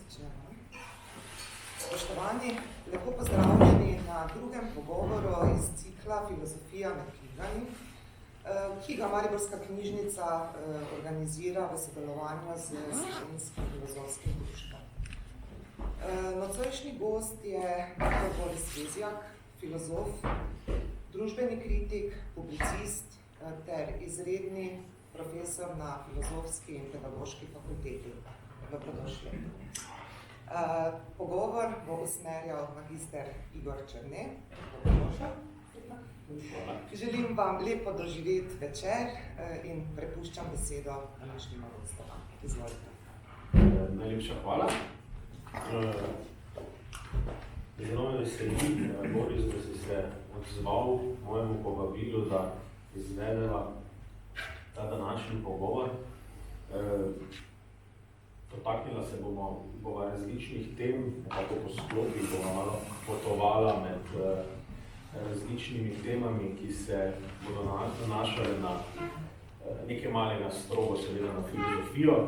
Začnemo. Spoštovani, lepo pozdravljeni na drugem pogovoru iz cikla Filozofija med knjigami, ki ga Mariborska knjižnica organizira v sodelovanju z Slovenskim filozofskim društvom. Nocojšnji gost je dr. Boris Vezjak, filozof, družbeni kritik, publicist ter izredni profesor na Filozofski in pedagoški fakulteti. Dobrodošli. Pogovor bo usmerjal magister Igor Černe. Dobrodošel. Želim vam lepo doživeti večer in prepuščam besedo današnjima gostoma. Izvolite. Najlepša hvala. Zelo me veseli, Boris, da si se odzval mojemu povabilu, da izvedeva ta današnji pogovor. Dotaknila se bomo različnih tem, nekako po sklopih bomo malo potovala med različnimi temami, ki se bodo nanašale na nekaj malega strogo, seveda na filozofijo,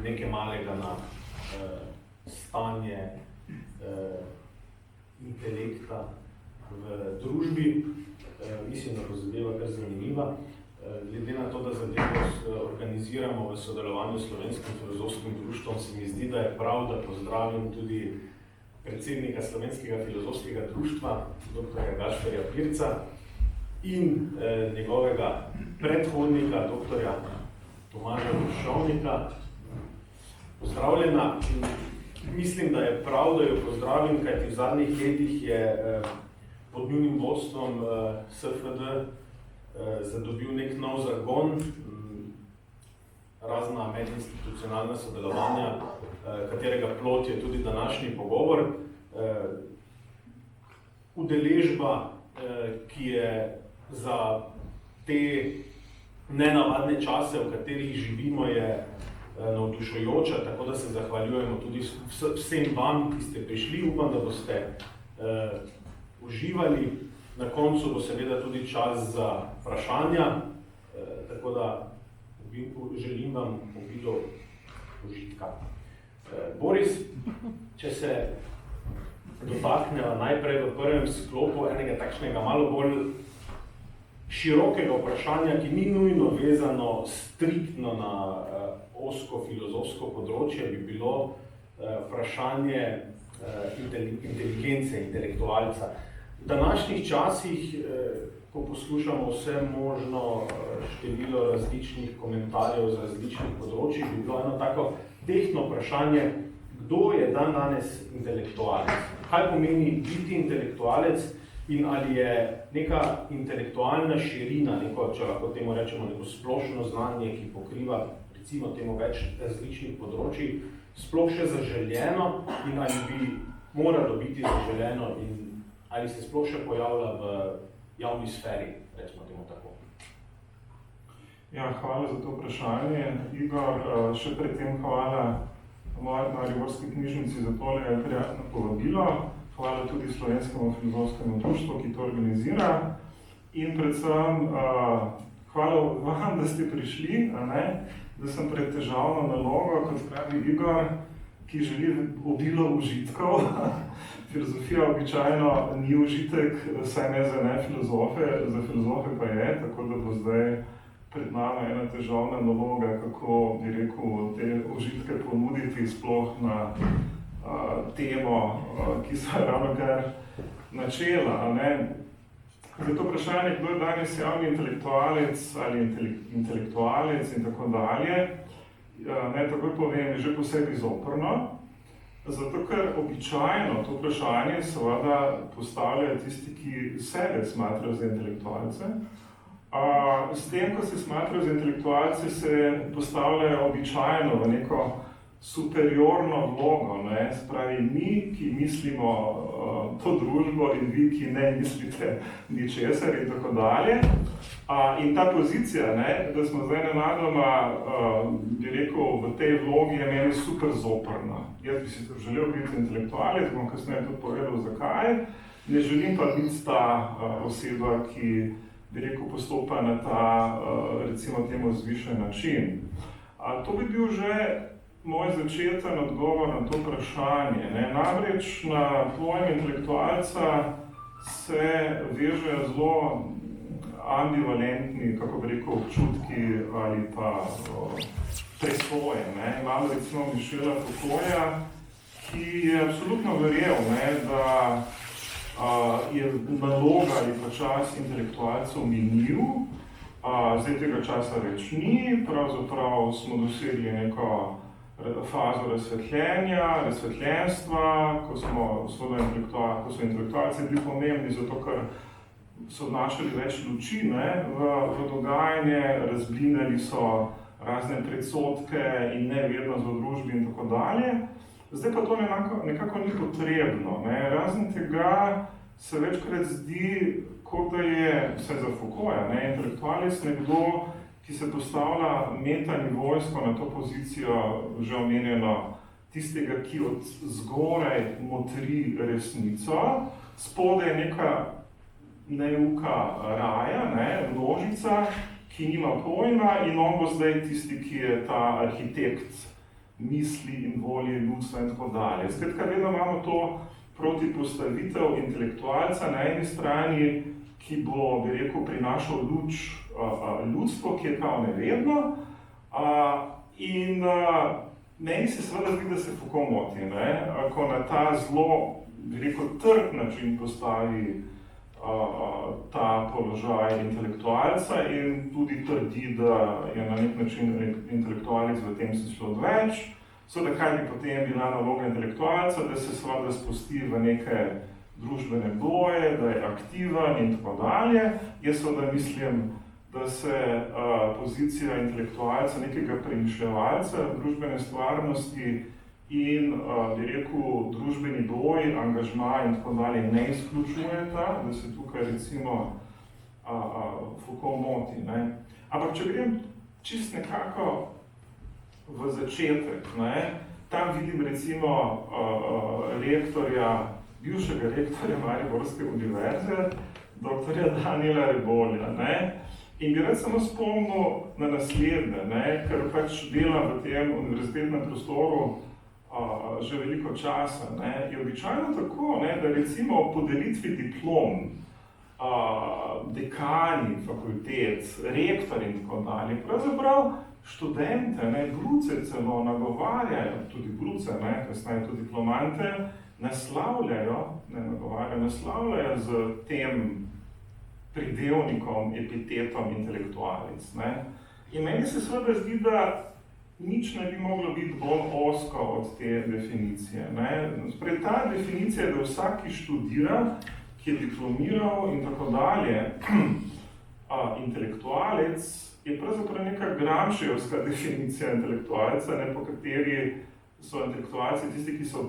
nekaj malega na stanje intelekta v družbi. Mislim, da bo zadeva kar zanimiva. Glede na to, da zadevo organiziramo v sodelovanju s Slovenskim filozofskim društvom, se mi zdi, da je prav, da pozdravim tudi predsednika Slovenskega filozofskega društva, dr. Gašperja Pirca, in njegovega predhodnika, dr. Tomaža Vršovnika. Pozdravljena. Mislim, da je prav, da jo pozdravim, kajti v zadnjih letih je pod njunim vodstvom SFD zadobil nek nov zagon, razna medinstitucionalna sodelovanja, katerega plod je tudi današnji pogovor. Udeležba, ki je za te nenavadne čase, v katerih živimo, je navdušujoča, tako da se zahvaljujemo tudi vsem vam, ki ste prišli. Upam, da boste uživali. Na koncu bo seveda tudi čas za vprašanja, tako da želim vam obido užitka. Boris, če se dotakneva najprej v prvem sklopu enega takšnega malo bolj širokega vprašanja, ki ni nujno vezano striktno na ozko filozofsko področje, bi bilo vprašanje inteligence, intelektualca. V današnjih časih, ko poslušamo vse možno število različnih komentarjev z različnih področij, bi bilo eno tako tehtno vprašanje, kdo je danes intelektualec? Kaj pomeni biti intelektualec in ali je neka intelektualna širina, neko, če lahko temu rečemo, neko splošno znanje, ki pokriva recimo temu več različnih področij, sploh še zaželjeno in ali bi moralo biti zaželjeno in ali se sploh še pojavlja v javni sferi, recimo temu tako? Ja, hvala za to vprašanje, Igor. Še predtem hvala Mariborski knjižnici za tole prijatno povabilo. Hvala tudi Slovenskemu filozofskemu društvu, ki to organizira. In predvsem hvala vam, da ste prišli, da sem pred težavno nalogo, kot pravi Igor, ki želi obilo užitkov. Filozofija običajno ni užitek, saj ne za filozofe, za filozofe pa je, tako da bo zdaj pred nami ena težavna naloga, kako bi rekel, te užitke ponuditi sploh na temo, ki so ravnokar načela. Zato vprašanje, kdo je danes javni intelektualec ali intelektualec in tako dalje, takoj povem, je že posebej zoprno. Zato, ker običajno to vprašanje seveda postavljajo tisti, ki sebe smatrajo za intelektualce. S tem, ko se smatrajo za intelektualce, se postavljajo običajno v neko superiorno vlogo, spravi mi, ki mislimo to družbo in vi, ki ne mislite ničesar in tako dalje. In ta pozicija, da smo zdaj nenadoma, bi rekel, v tej vlogi je meni super zoprna. Jaz bi si želel biti intelektualec, bom kasneje tudi povedal, zakaj. Ne želim pa biti ta oseba, ki, bi rekel, postopa na ta, recimo temu, zvišen način. To bi bil že moj začeten odgovor na to vprašanje. Namreč na pojem intelektualca se vežejo zelo ambivalentni, kako bi rekel, občutki ali pa presoje. Imamo recimo Michela Foucaulta, ki je absolutno verjel, da je naloga ali pa čas intelektualcev minil, zdaj tega časa več ni, pravzaprav smo dosegli neko fazo razsvetljenstva, ko so intelektualci bili pomembni, zato ker so vnašali več luči v dogajanje, razblinjali so razne predsodke in nevednost v družbi in tako dalje. Zdaj pa to nekako ni potrebno. Razen tega se večkrat zdi, kot da je, vse za Foucaulta, intelektualec nekdo, ki se postavlja metanivojsko na to pozicijo, že omenjeno, tistega, ki od zgoraj motri resnico, spodaj je neka neuka raja, množica, ki nima pojma in on bo zdaj tisti, ki je ta arhitekt misli in volje ljudstva in tako dalje. Skratka, vedno imamo to protipostavitev intelektualca na eni strani, ki bo, bi rekel, prinašal luč ljudstvo, ki je kao nevedno. In meni se seveda zdi, da se Foucault moti, ko na ta zelo, bi rekel, trg način postavi ta položaj intelektualca in tudi trdi, da je na nek način intelektualec v tem smislu odveč. Seveda, kaj bi potem bila naloga intelektualca, da se seveda spusti v neke družbene boje, da je aktiven in tako dalje. Jaz seveda mislim, da se pozicija intelektualca, nekega premišljevalca družbene stvarnosti in, bi rekel, družbeni boj, angažma in tako dalje ne izključujeta, da se tukaj recimo Foucault moti. Ampak če grem čist nekako v začetek, tam vidim recimo bivšega rektorja Mariborske univerze, doktorja Daniela Rebolja. In bi rad samo spomnil na naslednje, ker pač delam v tem univerzitetnem prostoru že veliko časa. Je običajno tako, da recimo o podelitvi diplom, dekani fakultet, rektor in tako dalje, pravzaprav študente, bruce celo nagovarjajo, tudi bruce, kasneje tudi diplomante, naslavljajo z tem pridevnikom, epitetom intelektualec. In meni se seveda zdi, da nič ne bi moglo biti bolj ozko od te definicije. Spred ta definicija, da vsak, ki študira, ki je diplomiral in tako dalje, intelektualec, je pravzaprav neka Gramscijevska definicija intelektualca, po kateri so intelektualci tisti, ki so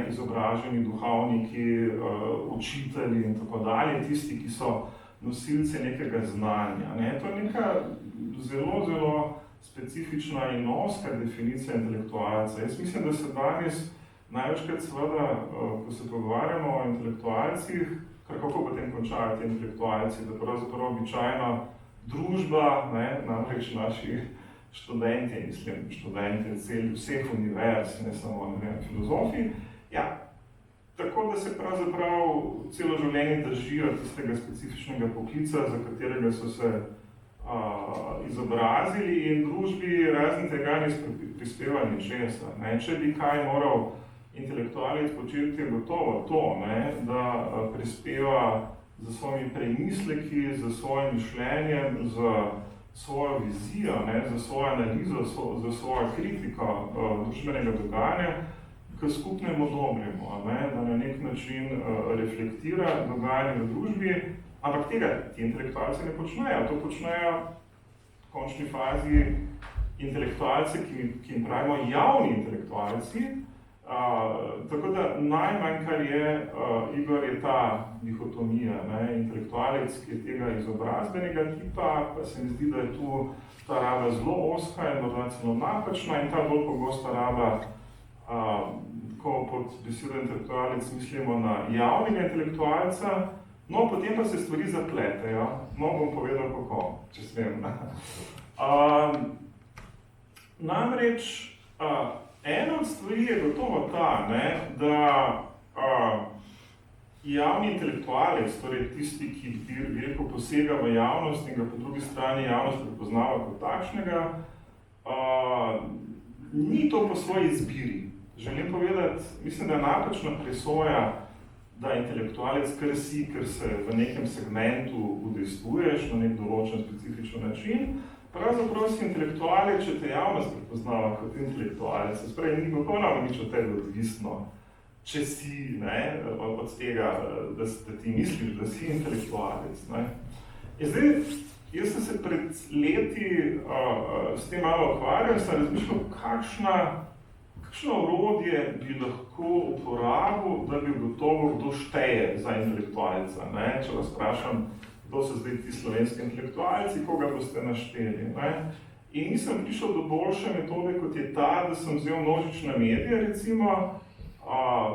izobraženi duhovniki, učitelji in tako dalje, tisti, ki so nosilci nekega znanja. To je neka zelo, zelo specifična in ozka definicija intelektualca. Jaz mislim, da se danes največkrat seveda, ko se pogovarjamo o intelektualcih, kar kako potem končajo ti intelektualci, da pravzaprav običajno družba, namreč naši študenti vseh univerz, ne samo filozofi, tako da se pravzaprav celo življenje držijo tistega specifičnega poklica, za katerega so se izobrazili in družbi razen tega ne prispeva ničesar. Če bi kaj moral intelektualec početi, je gotovo to, da prispeva za svojimi premisleki, za svojim mišljenjem, za svojo vizijo, za svojo analizo, za svojo kritiko družbenega dogajanja k skupnemu dobremu, da na nek način reflektira dogajanje v družbi, ampak tega ti intelektualci ne počnejo. To počnejo v končni fazi intelektualci, ki jim pravimo javni intelektualci. Tako da najmanj, kar je, Igor, je ta dihotomija, intelektualec, ki je tega izobrazbenega tipa, pa se mi zdi, da je tu ta raba zelo ozka in morda celo napačna in ta bolj pogosta raba, ko pod besedo intelektualec mislimo na javnega intelektualca, no, potem pa se stvari zapletejo. No, bom povedal kako, če smem. Namreč, Ena od stvari je gotovo ta, ne, da javni intelektualec, torej tisti, ki bi rekel posega v javnost in ga po drugi strani javnost prepoznava kot takšnega, ni to po svoji izbiri. Želim povedati, mislim, da je napačna presoja, da intelektualec kar si, ker se v nekem segmentu udejstvuješ na nek določen specifičen način. Pravzaprav si intelektualec, če te javnost prepoznava kot intelektualec, spravi, ni popolnoma nič od tega odvisno, če si, ne, od tega, da ti misliš, da si intelektualec. Ne. In zdaj, jaz sem se pred leti s tem malo ukvarjal in sem razmišljal, kakšno orodje bi lahko uporabil, da bi gotovo kdo šteje za intelektualca. Ne. Če vas vprašam, kdo so zdaj ti slovenski intelektualci, koga boste našteli. Ne. In nisem prišel do boljše metode, kot je ta, da sem vzel množične medije, recimo,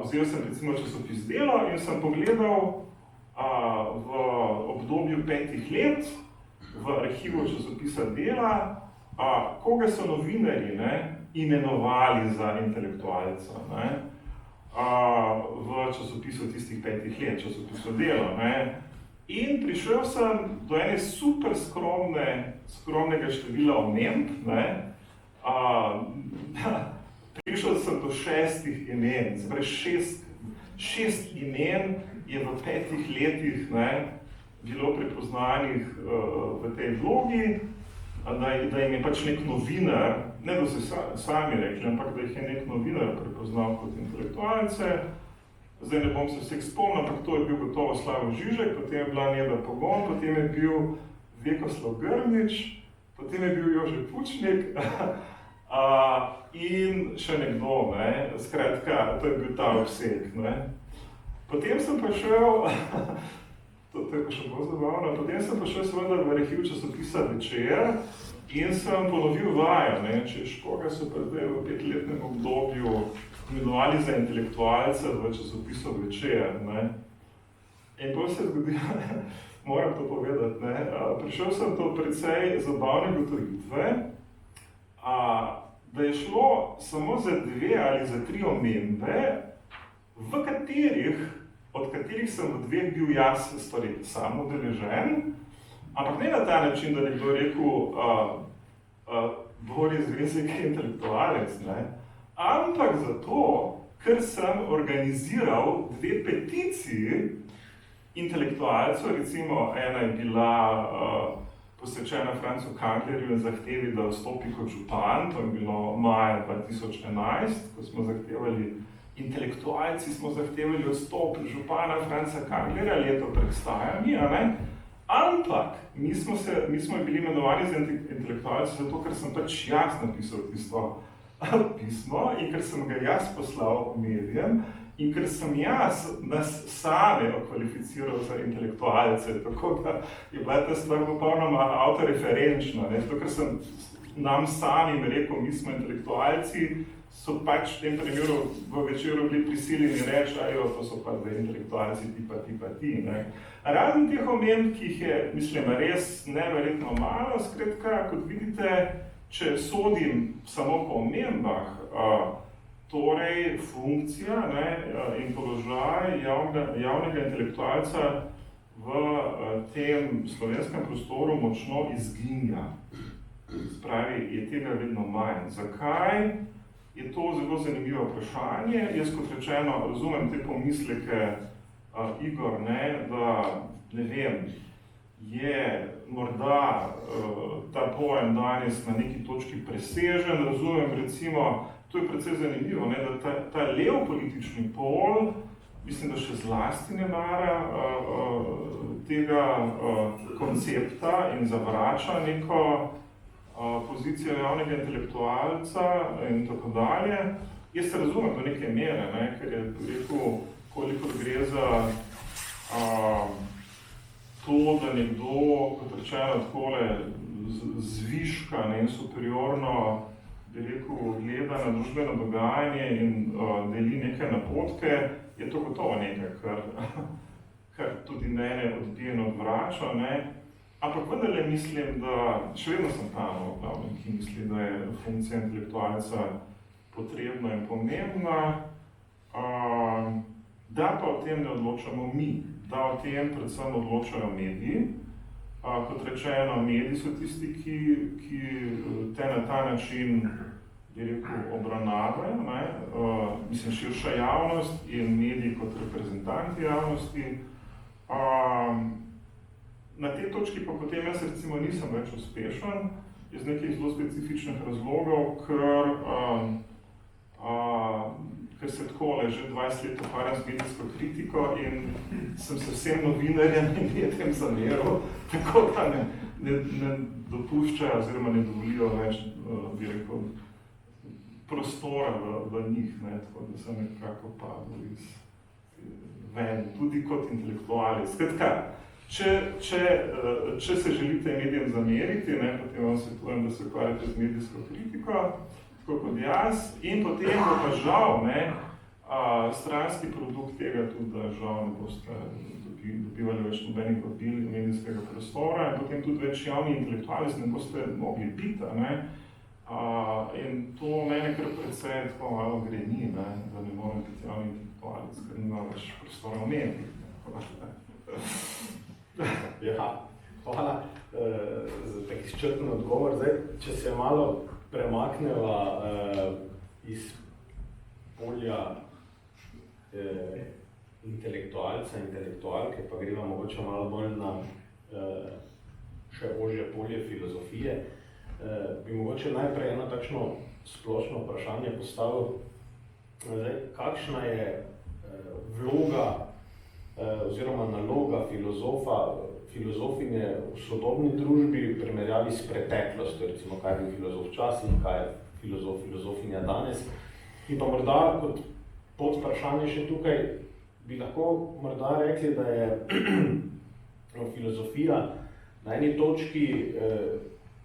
vzel sem recimo časopis Delo in sem pogledal v obdobju 5 let v arhivu časopisa Dela, koga so novinarji, ne, imenovali za intelektualca, ne, v časopisu tistih 5 let, časopisu Delo. Ne. In prišel sem do ene super skromnega števila omemb, ne. Prišel sem do 6 imen, zdaj 6 imen je v 5 letih, ne, bilo prepoznanih v tej vlogi, da jim je pač nek novinar, ne da se sami rekli, ampak da jih je nek novinar prepoznal kot intelektualce. Zdaj ne bom se vseh spomnil, ampak to je bil gotovo Slavoj Žižek, potem je bila Neda Pogon, potem je bil Vekoslav Grmič, potem je bil Jože Pučnik in še nekdo, ne, skratka, to je bil ta obseg, ne. Potem sem prišel, to je pa še bolj zabavno, potem sem prišel seveda v arhiv časopisa Večer in sem ponovil vajo, ne, češ, koga so pa zdaj v 5-letnem obdobju imenovali za intelektualca v časopisu Večer, ne. In potem se zgodi, moram to povedati, ne, prišel sem do precej zabavne ugotovitve, da je šlo samo za 2 ali za 3 omembe, od katerih sem v 2 bil jaz sam udeležen, ampak ne na ta način, da nekdo rekel, Boris Zvezek je intelektualec, ne, ampak zato, ker sem organiziral 2 peticiji intelektualcev, recimo ena je bila posvečena Francu Kanglerju in zahtevi, da vstopi kot župan, to je bilo maja 2011, ko smo zahtevali, intelektualci smo zahtevali odstop župana Franca Kanglerja, leto pred stajami, a ne? Ampak mi smo bili imenovani za intelektualce zato, ker sem pač jaz napisal tisto pismo in ker sem ga jaz poslal medijem in ker sem jaz nas same okvalificiral za intelektualce, tako da je bila ta stvar popolnoma avtoreferenčna, ne? Zato, ker sem nam samim rekel, mi smo intelektualci, so pač v tem primeru v Večeru bili prisiljeni reči, to so pa zdaj intelektualci, ti. Ne? Razen teh omemb, ki jih je, mislim, res neverjetno malo, skratka, kot vidite, če sodim samo po omembah, torej funkcija, ne, in položaj javnega intelektualca v tem slovenskem prostoru močno izginja. Spravi, je tega vedno manj. Zakaj? Je to zelo zanimivo vprašanje. Jaz, kot rečeno, razumem te pomisleke, Igor, ne, da, ne vem, je morda ta pojem danes na neki točki presežen. Razumem, recimo, to je precej zanimivo, ne, da ta lev politični pol, mislim, da še zlasti ne mara tega koncepta in zavrača neko pozicijo javnega intelektualca in tako dalje. Jaz se razumem do neke mere, ne, ker je rekel, koliko gre za to, da nekdo, kot rečeno, takole zviška, ne, superiorno, bi rekel, gleda na družbeno dogajanje in deli neke napotke, je to gotovo nekaj, kar tudi mene odbije in odvrača, ne. Ampak vendarle mislim, da še vedno sem tam, ki misli, da je funkcija intelektualca potrebna in pomembna, da pa o tem ne odločamo mi, da o tem predvsem odločajo mediji. Kot rečeno, mediji so tisti, ki te na ta način, bi rekel, obravnavajo, mislim, širša javnost in mediji kot reprezentanti javnosti. Na tej točki pa potem jaz recimo nisem več uspešen iz nekih zelo specifičnih razlogov, ker se takole že 20 let ukvarjam z medijsko kritiko in sem se vsem novinarjem in medijem zameril, tako da ne dopuščajo oziroma ne dovolijo več, bi rekel, prostora v njih, tako da sem nekako padel ven, tudi kot intelektualec. Skratka, če se želite medijem zameriti, potem vam svetujem, da se ukvarjate z medijsko kritiko, tako kot jaz, in potem bo pa žal, stranski produkt tega tudi, da žal ne boste dobivali več nobenih vabil medijskega prostora in potem tudi več javni intelektualec ne boste mogli biti, in to mene kar precej tako malo greni, da ne morem biti javni intelektualec, ker nima več prostora v medijih. Ja, hvala za tak izčrpen odgovor. Zdaj, če se malo premakneva iz polja intelektualca, intelektualke, pa greva mogoče malo bolj na še ožje polje filozofije, bi mogoče najprej eno takšno splošno vprašanje postavil. Zdaj, kakšna je vloga oziroma naloga filozofinje v sodobni družbi v primerjavi s preteklostjo, recimo kaj je bil filozof včasih, kaj je filozofinja danes. In pa morda kot podvprašanje še tukaj bi lahko morda rekli, da je filozofija na eni točki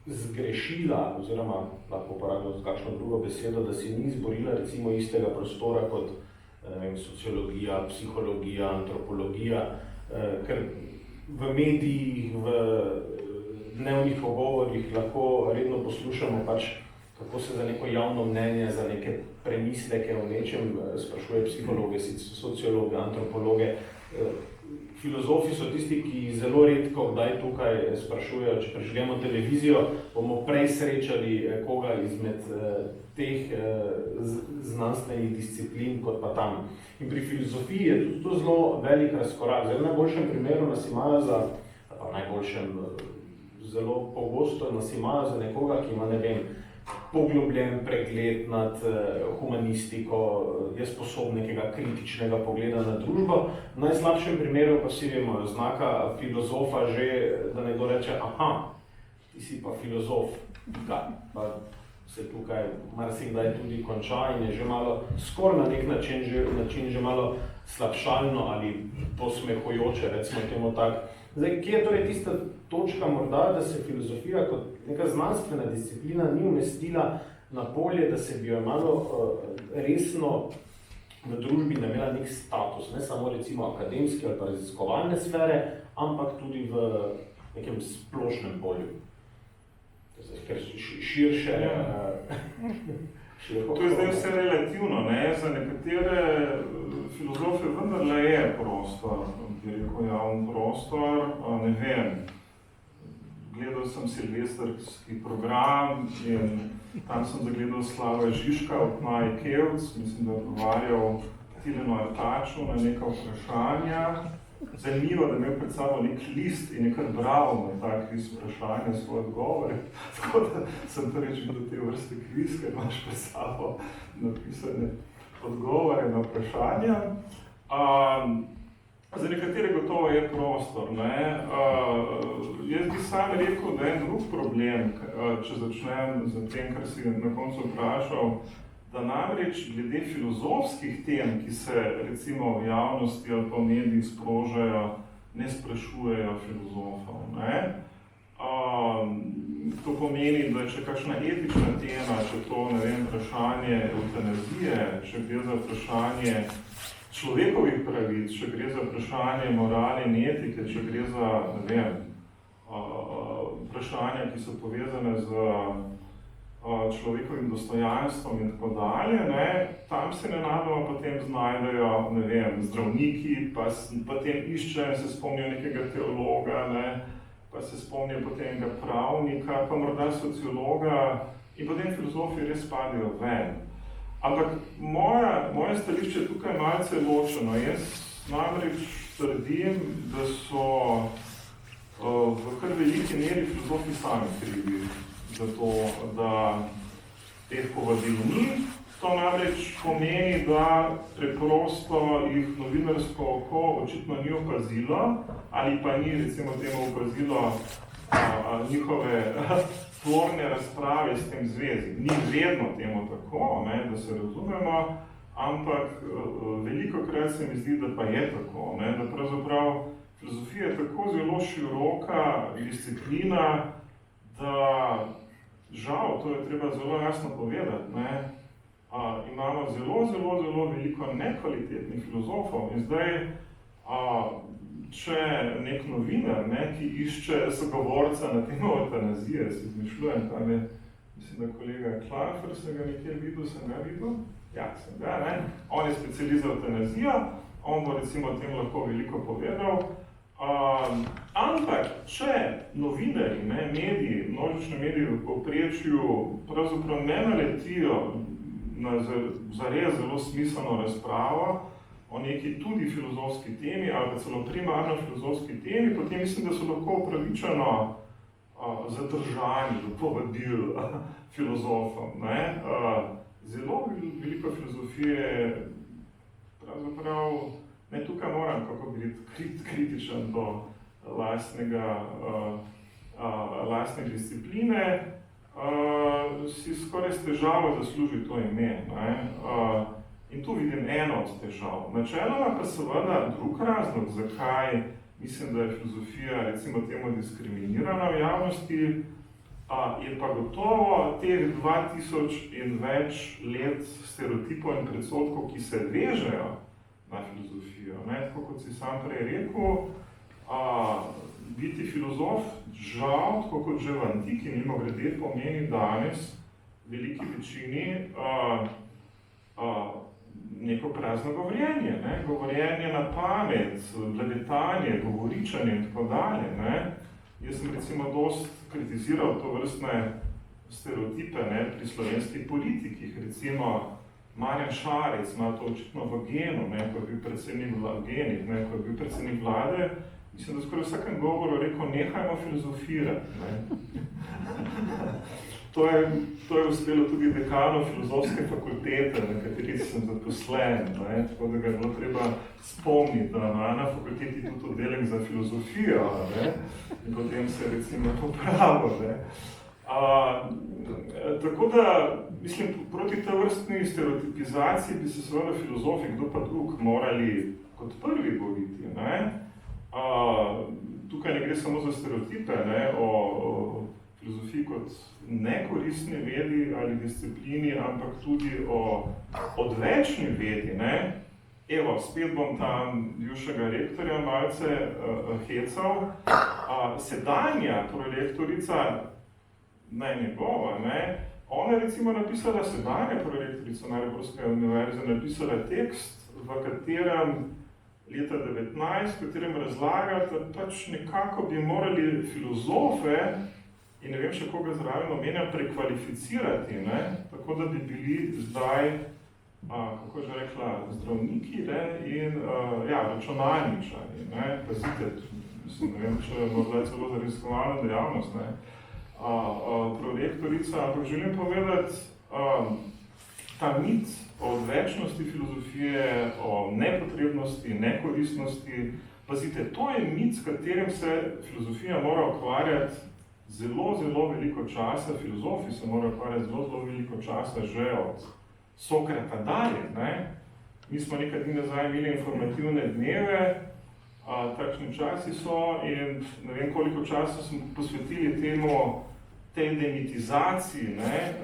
zgrešila, oziroma lahko uporabljamo kakšno drugo besedo, da si ni izborila recimo istega prostora kot sociologija, psihologija, antropologija, ker v medijih, v dnevnih pogovorih lahko redno poslušamo kako se za neko javno mnenje, za neke premisleke o nečem sprašuje psihologe, sociologe, antropologe. Filozofi so tisti, ki zelo redko kdaj tukaj sprašujejo, če prižgemo televizijo, bomo prej srečali koga izmed teh znanstvenih disciplin kot pa tam. In pri filozofiji je tudi to zelo velik razkorak. Zdaj, v najboljšem primeru nas imajo za, zelo pogosto nas imajo za nekoga, ki ima, ne vem, poglobljen pregled nad humanistiko, je sposoben nekega kritičnega pogleda na družbo. V najslabšem primeru pa vsi vemo znaka filozofa že, da nekdo reče, aha, ti si pa filozof, pa se tukaj marsikdaj tudi konča in je že malo, skoraj na nek način že malo slabšalno ali posmehujoče, recimo temu tak. Zdaj, kje je torej tista točka morda, da se filozofija kot neka znanstvena disciplina ni umestila na polje, da se bi jo malo resno v družbi namela nek status, ne samo recimo akademske ali pa raziskovalne sfere, ampak tudi v nekem splošnem polju. Ker širše... To je zdaj vse relativno, za nekatere filozofe vendarle je prostor, bi rekel javni prostor, ne vem, gledal sem silvestrski program in tam sem zagledal Slavoja Žižka od Maje Kevc, mislim, da je odgovarjal Tilenu Artaču na neka vprašanja. Zanimivo, da je imel pred sabo nek list in nekaj bral na tak list vprašanja svoje odgovore. Tako da sem prvič videl te vrste kviz, ker imaš pred sabo napisane odgovore na vprašanja. Za nekatere gotovo je prostor. Jaz bi sam rekel, da je en drug problem, če začnem z tem, kar si na koncu vprašal, da namreč glede filozofskih tem, ki se recimo v javnosti ali pa v medijih sprožajo, ne sprašujejo filozofov. To pomeni, da če kakšna etična tema, če to, ne vem, vprašanje eutanazije, če gre za vprašanje človekovih pravic, če gre za vprašanje morale in etike, če gre za, ne vem, vprašanja, ki so povezane z človekovim dostojanstvom in tako dalje, ne, tam se nenadoma potem znajdejo, ne vem, zdravniki, pa potem iščejo in se spomnijo nekega teologa, ne, pa se spomnijo potem enega pravnika, pa morda sociologa in potem filozofi res padijo ven. Ampak moje stališče tukaj je malce ločeno. Jaz namreč trdim, da so v kar veliki meri filozofi sami krivi za to, da teh povabil ni. To namreč pomeni, da preprosto jih novinarsko oko očitno ni opazilo, ali pa ni recimo temu opazilo njihove tvorne razprave s tem zvezi. Ni vedno temu tako, ne, da se razumemo, ampak velikokrat se mi zdi, da pa je tako, ne, da pravzaprav filozofija je tako zelo široka disciplina, da žal, to je treba zelo jasno povedati, ne, imamo zelo veliko nekvalitetnih filozofov in zdaj, če nek novinar, ne, ki išče sogovorca na temo eutanazije, se izmišljujem, tale, mislim, da kolega Klafer, sem ga nekje videl, sem ga videl? Ja, sem ga, ne. On je specialist za eutanazijo, on bo recimo o tem lahko veliko povedal. Ampak, če novinarji, ne, mediji, množični mediji v povprečju pravzaprav ne naletijo na zares zelo smiselno razpravo o neki tudi filozofski temi ali pa celo primarno filozofski temi, potem mislim, da so lahko upravičeno zadržani do povabil filozofom. Ne. Zelo veliko filozofije pravzaprav, ne, tukaj moram kako biti kritičen do lastne discipline, si skoraj s težavo zasluži to ime. Ne? In tu vidim eno od težav. Načeloma pa seveda drug razlog, zakaj mislim, da je filozofija recimo temu diskriminirana v javnosti, je pa gotovo teh 2000 in več let stereotipov in predsodkov, ki se vežejo na filozofijo. Ne? Tako kot si sam prej rekel, biti filozof, žal, tako kot že v antiki, mimogrede, pomeni danes veliki večini neko prazno govorjenje, ne? Govorjenje na pamet, blebetanje, govoričanje in tako dalje. Ne? Jaz sem recimo dost kritiziral to vrstne stereotipe, ne, pri slovenskih politikih, recimo Marjan Šarec ima to očitno v genu, ne, ko je bil predsednik vlade, mislim, da skoraj v vsakem govoru rekel, nehajmo filozofirati. Ne. To je uspelo tudi dekanu filozofske fakultete, na kateri sem zaposlen, ne, tako da ga je bilo treba spomniti, da ima na fakulteti tudi oddelek za filozofijo, ne, in potem se je recimo popravil. Tako da, mislim, proti tej vrstni stereotipizaciji bi se seveda filozofi, kdo pa drug, morali kot prvi boriti. Ne? Tukaj ne gre samo za stereotipe, ne, o filozofiji kot nekoristni vedi ali disciplini, ampak tudi o odvečni vedi. Ne? Evo, spet bom tam bivšega rektorja malce hecal. Sedanja prorektorica, naj njegova, ne, ona je recimo napisala sedanja prorektorica Mariborske univerze, napisala tekst, v katerem leta 19, v katerem razlaga, da pač nekako bi morali filozofe in ne vem še koga zraven omenja prekvalificirati, ne, tako da bi bili zdaj, kako že rekla, zdravniki, ne, in računalničari, ne, pazite, mislim, ne vem, če morda celo za raziskovalno dejavnost, ne, prorektorica, ampak želim povedati, ta mit o odvečnosti filozofije, o nepotrebnosti, nekoristnosti, pazite, to je mit, s katerim se filozofija mora ukvarjati zelo veliko časa, filozofi se morajo ukvarjati zelo veliko časa že od Sokrata dalje. Ne? Mi smo nekaj dni nazaj imeli informativne dneve, takšni časi so in ne vem koliko časa smo posvetili temu, tej demitizaciji, ne,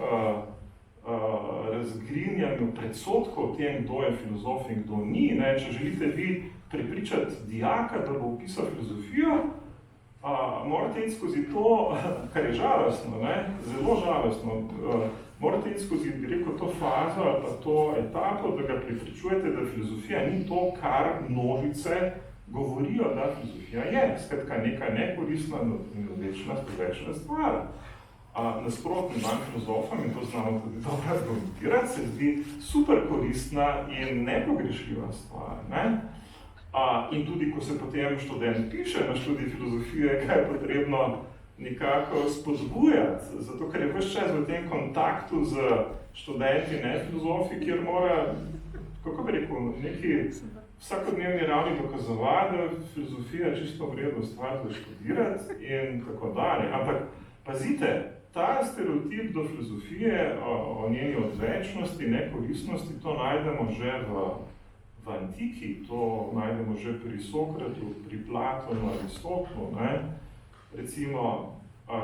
razgrinjanju predsodkov o tem, kdo je filozof in kdo ni. Ne. Če želite vi prepričati dijaka, da bo upisal filozofijo, morate iti skozi to, kar je žalostno, zelo žalostno, morate iti skozi, bi rekel, to fazo ali pa to etapo, da ga prepričujete, da filozofija ni to, kar množice govorijo, da filozofija je. Skratka, neka nekoristna, večna stvar. Nasprotno nam filozofom, in to znamo tudi dobro argumentirati, se zdi super koristna in nepogrešljiva stvar. In tudi, ko se potem študent piše na študij filozofije, kaj je potrebno nekako spodbujati, zato ker je ves čas v tem kontaktu z študenti, ne filozofi, kjer mora, kako bi rekel, neki vsakodnevni ravni dokazovati, da filozofija je čisto vredno stvar za študirati in tako dalje. Ampak pazite, ta stereotip do filozofije, o njeni odvečnosti, nekoristnosti, to najdemo že v antiki, to najdemo že pri Sokratu, pri Platonu, Aristotelu. Recimo,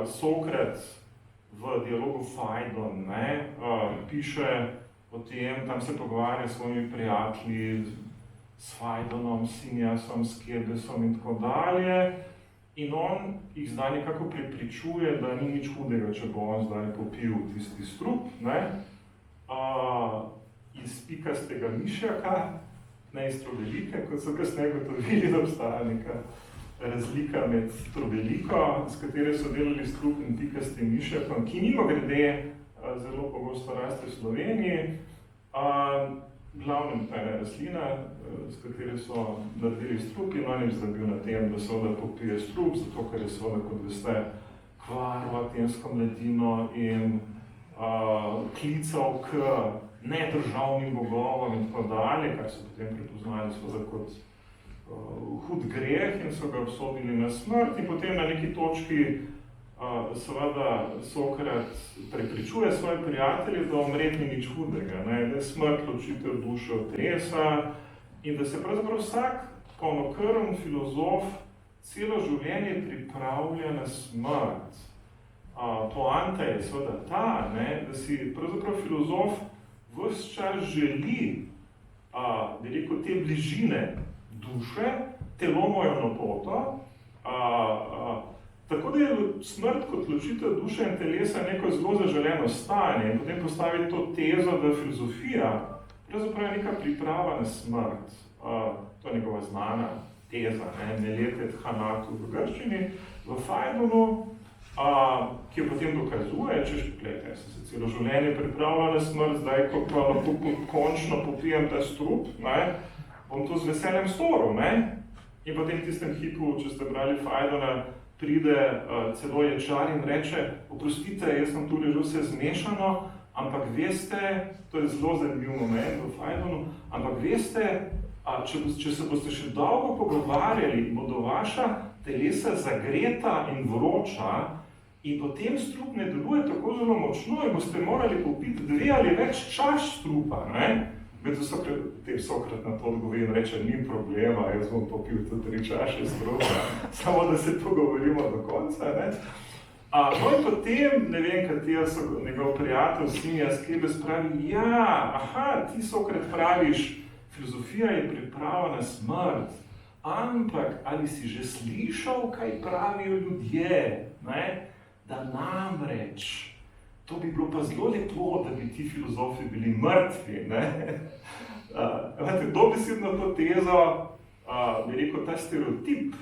Sokrat v dialogu Fajdon piše o tem, tam se pogovarja s svojimi prijatelji, s Fajdonom, Siniasom, Skebesom in tako dalje. In on jih zdaj nekako prepričuje, da ni nič hudega, če bo on zdaj popil tisti strup, iz pikastega mišjaka, ne iz trobelike, kot so kasneje gotovili, da obstaja neka razlika med trobeliko, s katere so delali strup in pikastim mišjakom, ki mimogrede zelo pogosto raste v Sloveniji. Glavnem ta ena rastlina, s katere so naredili strup in on je zdrabil na tem, da seveda popije strup, zato ker je seveda, kot veste, kvaril atensko mladino in klical k nedržavnim bogovom in tako dalje, kar so potem prepoznali seveda kot hud greh in so ga obsodili na smrt in potem na neki točki seveda Sokrat prepričuje svoje prijatelje, da umret ni nič hudega, da je smrt ločitev duše od telesa in da se pravzaprav vsak polnokrvni filozof celo življenje pripravlja na smrt. Poanta je seveda ta, da si pravzaprav filozof ves čas želi, bi rekel, te bližine duše, telo mojo napoto, tako da je smrt kot ločitev duše in telesa neko zelo zaželeno stanje in potem postavi to tezo, da filozofija pravzaprav je neka priprava na smrt. To je njegova znana teza, Meletet Hanatu v grščini, v Fajdonu, ki jo potem dokazuje, češ, gledajte, sem se celo življenje pripravila na smrt, zdaj, ko pa lahko končno popijem ta strup, bom to z veseljem storil, In potem v tistem hipu, če ste brali Fajdona, pride celo ječar in reče, oprostite, jaz sem tu že vse zmešano, ampak veste, to je zelo zanimiv moment v Fajdonu, ampak veste, če se boste še dolgo pogovarjali, bodo vaša telesa zagreta in vroča in potem strup ne deluje tako zelo močno in boste morali popiti 2 ali več čaš strupa, Vedno Sokrat na to odgovori in reče, ni problema, jaz bom popil tudi 3 čaše strupa, samo da se pogovorimo do konca, No in potem, ne vem, katera so njegov prijatelj, Sinias Skebes pravi, ti Sokrat praviš, filozofija je priprava na smrt, ampak ali si že slišal, kaj pravijo ljudje, da namreč, to bi bilo pa zelo lepo, da bi ti filozofi bili mrtvi, Dobesedno to tezo, bi rekel, ta stereotip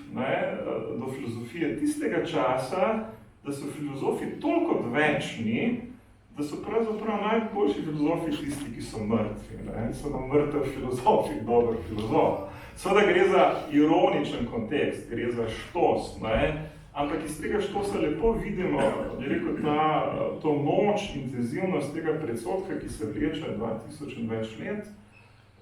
do filozofije tistega časa, da so filozofi toliko odvečni, da so pravzaprav najboljši filozofi tisti, ki so mrtvi, So nam mrtev filozofi, dober filozof. Seveda gre za ironičen kontekst, gre za štos, ampak iz tega štosa lepo vidimo, bi rekel, to moč, intenzivnost tega predsodka, ki se vleče 2000 in več let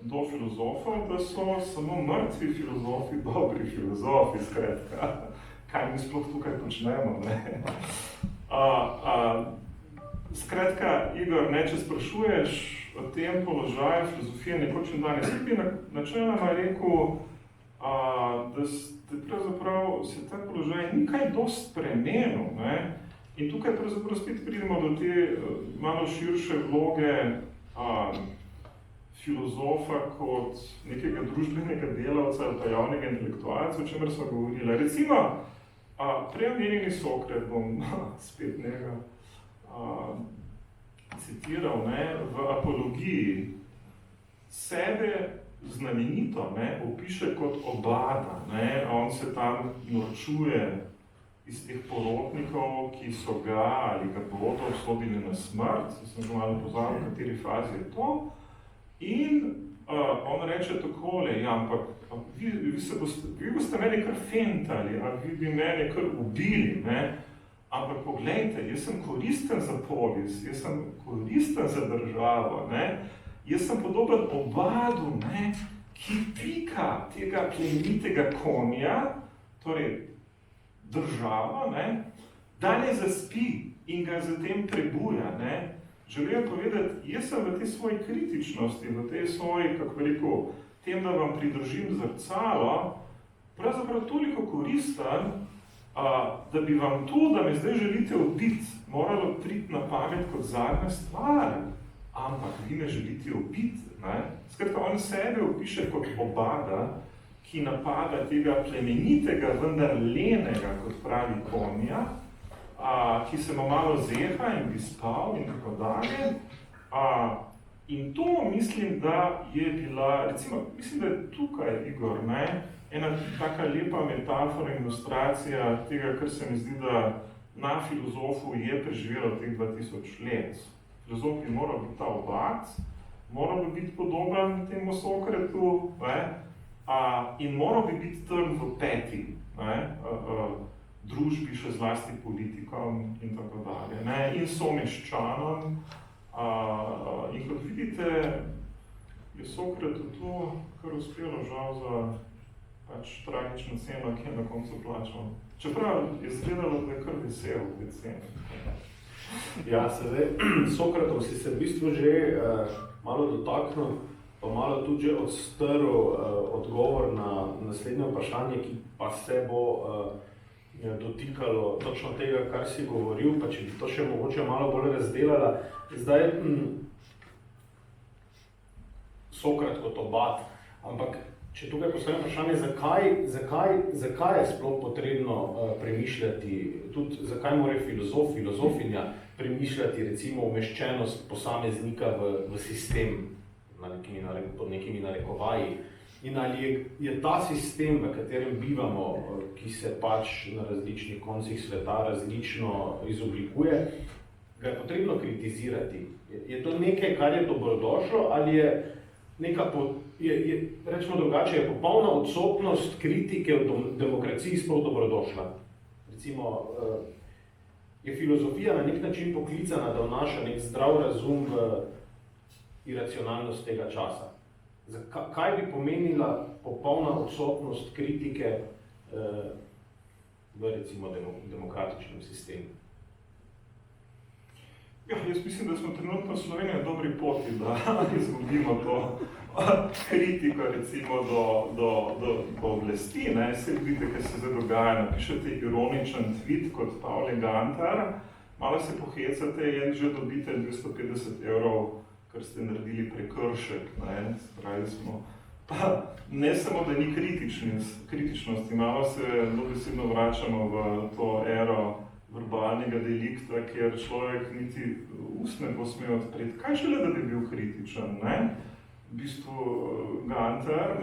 do filozofov, da so samo mrtvi filozofi, dobri filozofi, skratka. Kaj mi sploh tukaj počnemo, Skratka, Igor, če sprašuješ o tem položaju filozofije nekoč in danes, bi načeloma rekel, da pravzaprav se ta položaj ni kaj dosti spremenil, In tukaj pravzaprav spet pridemo do te malo širše vloge filozofa kot nekega družbenega delavca ali pa javnega intelektualca, o čemer smo govorili. Recimo, Prej omenjeni Sokrat, bom spet njega citiral, v apologiji sebe znamenito opiše kot obada. On se tam norčuje iz teh porotnikov, ki so ga ali ga bodo obsodili na smrt, sem že malo pozabil, v kateri fazi je to, in on reče takole, ja, ampak vi boste meni kar fentali, ali vi bi mene kar ubili, ampak poglejte, jaz sem koristen za polis, jaz sem koristen za državo, jaz sem podoben obadu, ki pika tega plemenitega konja, torej državo, da ne zaspi in ga zatem prebuja. Želim povedati, jaz sem v tej svoji kritičnosti, v tej svoji, kako bi rekel, tem, da vam pridržim zrcalo, pravzaprav toliko koristen, da bi vam to, da me zdaj želite ubiti, moralo priti na pamet kot zadnja stvar, ampak vi me želite ubiti. Skratka, on sebe opiše kot obada, ki napada tega plemenitega, vendar lenega, kot pravi konja, ki se mu malo zeha in bi spal in tako dalje. In to mislim, da je bila, recimo, mislim, da je tukaj, Igor, ena taka lepa metafora in ilustracija tega, kar se mi zdi, da na filozofu je preživelo teh 2000 let. Filozof bi moral biti ta obad, moral bi biti podoben temu Sokratu, in moral bi biti trn v peti, družbi, še zlasti politikom in tako dalje, in someščanom. In kot vidite, je Sokratu to kar uspelo, žal za tragično ceno, ki je na koncu plačal. Čeprav je izgledalo, da je kar vesel v te cene. Ja, sedaj, Sokratov si se v bistvu že malo dotaknil, pa malo tudi že odstrl odgovor na naslednje vprašanje, ki pa se bo dotikalo točno tega, kar si govoril, pa če bi to še mogoče malo bolj razdelala. Zdaj, Sokrat kot obad, ampak če tukaj postavim vprašanje, zakaj je sploh potrebno premišljati, tudi zakaj mora filozof, filozofinja premišljati recimo umeščenost posameznika v sistem pod nekimi narekovaji. In ali je ta sistem, v katerem bivamo, ki se pač na različnih koncih sveta različno izoblikuje, ga je potrebno kritizirati. Je to nekaj, kar je dobrodošlo, ali je neka, rečemo drugače, je popolna odsotnost kritike v demokraciji sploh dobrodošla? Recimo, je filozofija na nek način poklicana, da vnaša nek zdrav razum v iracionalnost tega časa. Kaj bi pomenila popolna odsotnost kritike v recimo demokratičnem sistemu? Ja, jaz mislim, da smo trenutno v Sloveniji na dobri poti, da izgubimo to kritiko recimo do oblasti. Se vidite, kaj se zdaj dogaja, napišete ironičen tweet kot Pavle Gantar, malo se pohecate in že dobite 250 €, kar ste naredili prekršek. Spravi smo. Ne samo, da ni kritičnosti, malo se dobesedno vračamo v to ero verbalnega delikta, kjer človek niti ust ne bo smel odpreti. Kaj šele, da bi bil kritičen? V bistvu Gantar,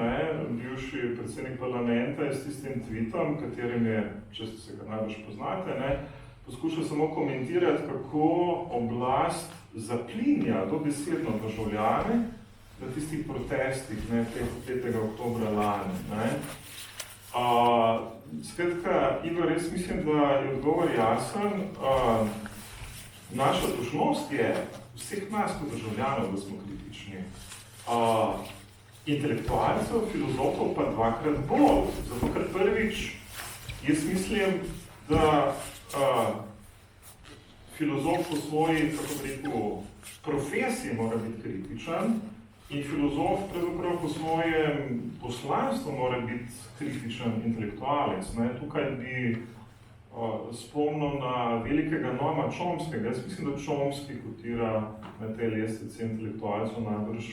bivši predsednik parlamenta, je s tistim tweetom, katerim je, če se ga najbolj poznate, poskušal samo komentirati, kako oblast zaplinja dobesedno državljane na tistih protestih 5. oktobra lani. Skratka, Igor, jaz mislim, da je odgovor jasen. Naša dolžnost je vseh nas kot državljanov, da smo kritični. Intelektualcev, filozofov pa dvakrat bolj. Zato, ker prvič, jaz mislim, da filozof po svoji, kako bi rekel, profesiji mora biti kritičen in filozof pravzaprav po svojem poslanstvu mora biti kritičen intelektualec. Tukaj bi spomnil na velikega Noama Chomskega. Jaz mislim, da Chomsky kotira na tej lestvici intelektualcev najbrž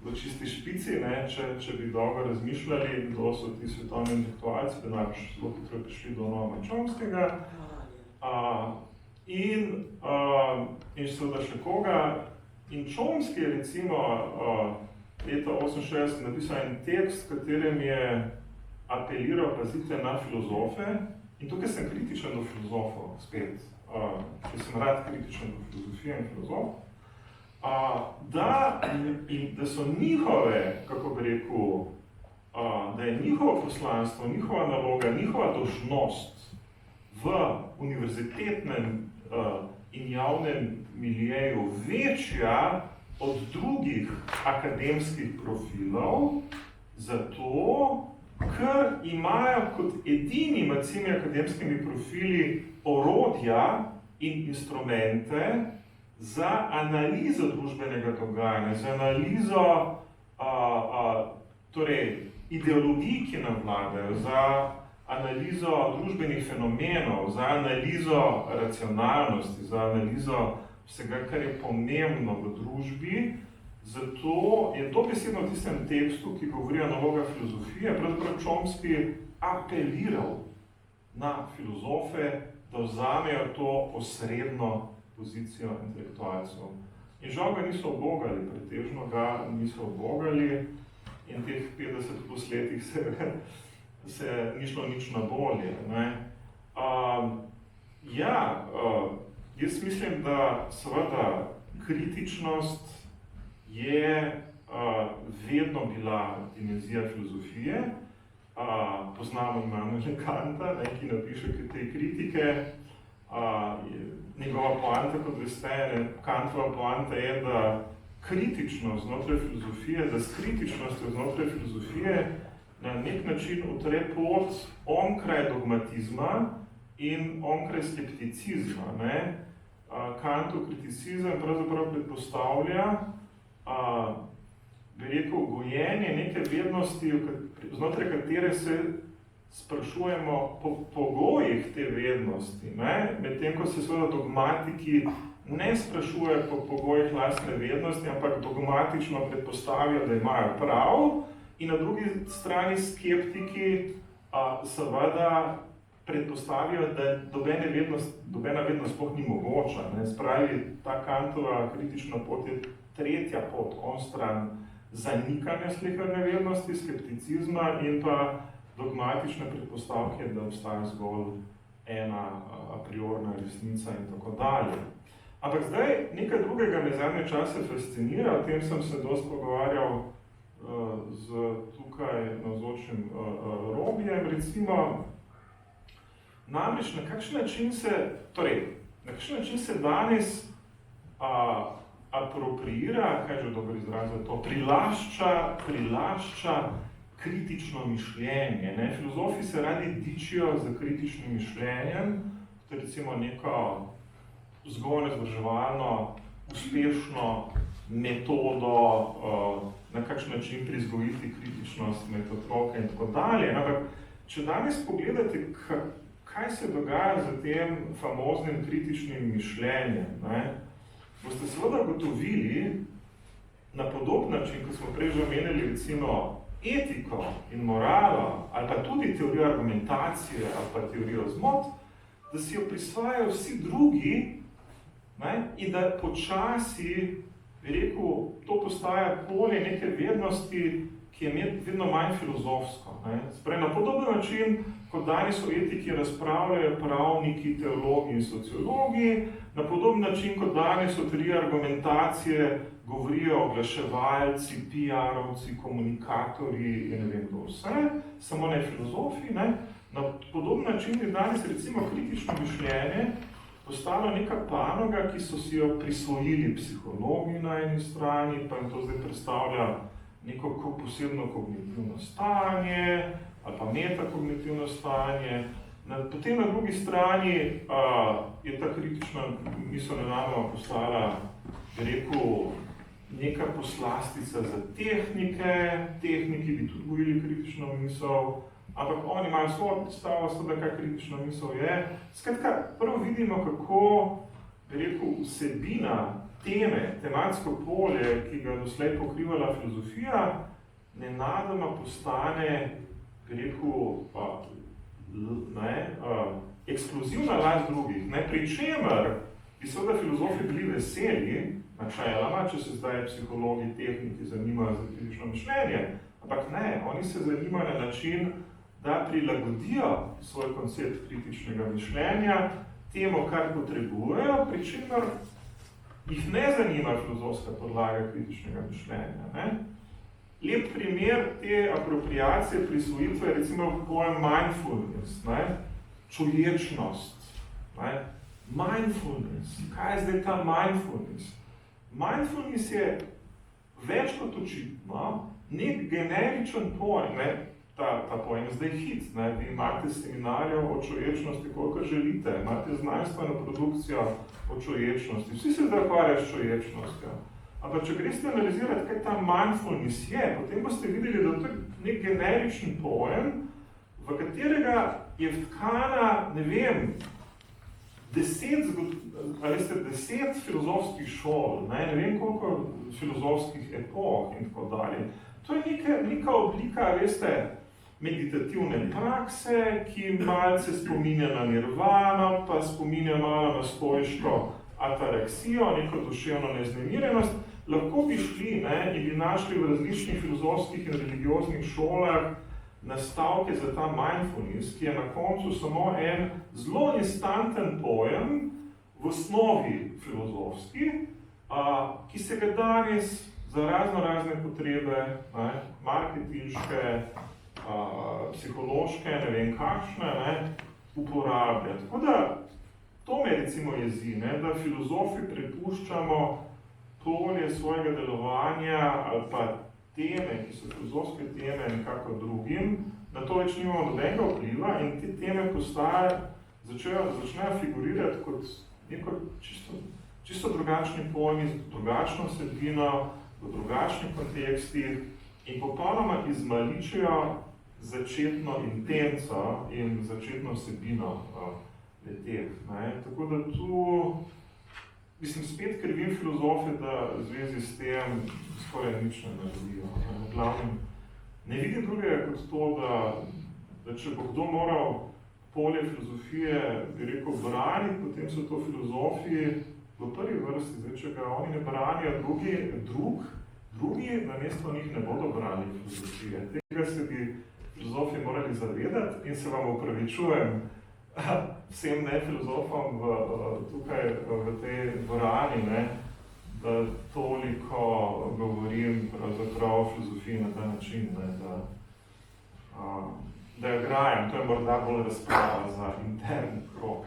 v čisti špici, ne, če bi dolgo razmišljali, kdo so ti svetovni intelektualci, bi najbolj zelo hitro prišli do Noama Chomskega. In seveda še koga. In Chomsky je recimo leta 1968 napisal en tekst, v katerem je apeliral, pazite, na filozofe. In tukaj sem kritičen do filozofov, spet, ker sem rad kritičen do filozofije in filozof, da so njihove, kako bi rekel, da je njihovo poslanstvo, njihova naloga, njihova dolžnost v univerzitetnem in javnem miljeju večja od drugih akademskih profilov, zato, ker imajo kot edini med vsemi akademskimi profili orodja in instrumente za analizo družbenega dogajanja, za analizo torej, ideologij, ki nam vladajo, za analizo družbenih fenomenov, za analizo racionalnosti, za analizo vsega, kar je pomembno v družbi. Zato je dobesedno v tistem tekstu, ki govori o naloga filozofije, pravzaprav Chomsky apeliral na filozofe, da vzamejo to osrednjo pozicijo intelektualcev. In žal ga niso ubogali, pretežno ga niso ubogali in teh 50 plus letih se ni šlo nič na bolje. Jaz mislim, da seveda kritičnost je vedno bila dimenzija filozofije. Poznamo Immanuela Kanta, ki napiše te kritike. Njegova poanta, kot veste, Kantova poanta je, da kritičnost znotraj filozofije, da s kritičnostjo znotraj filozofije na nek način utre pot onkraj dogmatizma in onkraj skepticizma. Kantov kriticizem pravzaprav predpostavlja, bi rekel, gojenje neke vednosti, znotraj katere se sprašujemo po pogojih te vednosti, medtem ko se seveda dogmatiki ne sprašujejo po pogojih lastne vednosti, ampak dogmatično predpostavijo, da imajo prav, in na drugi strani skeptiki seveda predpostavijo, da dobena vednost sploh ni mogoča. Spravi, ta Kantova kritična pot je tretja pot, onstran zanikanja sleherne vednosti, skepticizma in pa dogmatične predpostavke, da obstaja zgolj ena a priorna resnica in tako dalje. Ampak zdaj nekaj drugega me zadnje čase fascinira, o tem sem se dosti pogovarjal z tukaj navzočim Robijem, recimo, namreč na kakšen način se danes apropriira, kaj že dobro izraz za to, prilašča kritično mišljenje. Filozofi se radi dičijo za kritičnim mišljenjem, to je recimo neko vzgojno-izobraževalno, uspešno metodo, na kakšen način prizgojiti kritičnost med otroke in tako dalje. Ampak, če danes pogledate, kaj se dogaja z tem famoznim kritičnim mišljenjem, boste seveda gotovili na podoben način, kot smo prej že omenili, recimo etiko in moralo, ali pa tudi teorijo argumentacije, ali pa teorijo zmot, da si jo prisvajajo vsi drugi, in da počasi, bi rekel, to postaja polje neke vednosti, ki je vedno manj filozofsko. Sprej, na podoben način, kot danes v etiki razpravljajo pravniki, teologi in sociologi, na podoben način, kot danes v teoriji argumentacije govorijo oglaševalci, PR-ovci, komunikatorji in ne vem kdo vse, samo ne filozofi. Na podoben način je danes recimo kritično mišljenje postala neka panoga, ki so si jo prisvojili psihologi na eni strani, pa jim to zdaj predstavlja neko posebno kognitivno stanje, ali pa metakognitivno stanje. Potem na drugi strani je ta kritična misel nenadoma postala, bi rekel, neka poslastica za tehniki bi tudi govorili kritično misel, ampak oni imajo svojo predstavo, kaj kritična misel je. Skratka, prvo vidimo, kako bi rekel, vsebina, teme, tematsko polje, ki ga doslej pokrivala filozofija, nenadoma postane, bi rekel, ekskluzivna last drugih, pri čemer bi seveda filozofi bili veseli, načeloma, če se zdaj psihologi, tehniki zanimajo za kritično mišljenje, ampak ne, oni se zanimajo na način, da prilagodijo svoj koncept kritičnega mišljenja temu, kar potrebujejo, pri čemer jih ne zanima filozofska podlaga kritičnega mišljenja. Ne? Lep primer te apropriacije, prisvojitve je recimo pojem mindfulness, čuječnost. Mindfulness. Kaj je zdaj ta mindfulness? Mindfulness je več kot očitno nek generičen pojem, ta pojem je zdaj hit, vi imate seminarjev o čuječnosti, koliko želite, imate znanstveno produkcijo o čuječnosti, vsi se zdaj ukvarjajo s čuječnostjo. Ampak če greste analizirati, kaj ta mindfulness je, potem boste videli, da to je nek generičen pojem, v katerega je vtkana, ne vem, 10 filozofskih šol, ne vem koliko filozofskih epoh in tako dalje. To je neka oblika, meditativne prakse, ki malce spominja na nirvano, pa spominja malo na stoiško ataraksijo, neko duševno neznemirenost. Lahko bi šli in bi našli v različnih filozofskih in religioznih šolah nastavke za ta mindfulness, ki je na koncu samo en zelo instanten pojem, v osnovi filozofski, ki se ga danes za razne potrebe, marketinške, psihološke, ne vem kakšne, uporablja. Tako da, to me recimo jezi, da filozofi prepuščamo polje svojega delovanja ali pa teme, ki so filozofske teme nekako drugim, na to več nimamo nobenega vpliva in te teme začnejo figurirati kot neko čisto drugačni pojmi, z drugačno vsebino, v drugačnih kontekstih in popolnoma izmaličijo začetno intenco in začetno vsebino leteh. Tako da tu, spet krivim filozofe, da v zvezi s tem skoraj nič ne naredijo. V glavnem, ne vidim drugega kot to, da če bo kdo moral polje filozofije, bi rekel, braniti, potem so to filozofi v prvi vrsti. Zdaj, če ga oni ne branijo, drugi namesto njih ne bodo branili filozofije. Tega se bi filozofi morali zavedati in se vam opravičujem vsem filozofom tukaj v tej dvorani, da toliko govorim pravzaprav o filozofiji na ta način, da jo grajam. To je morda bolj razprava za interni krok.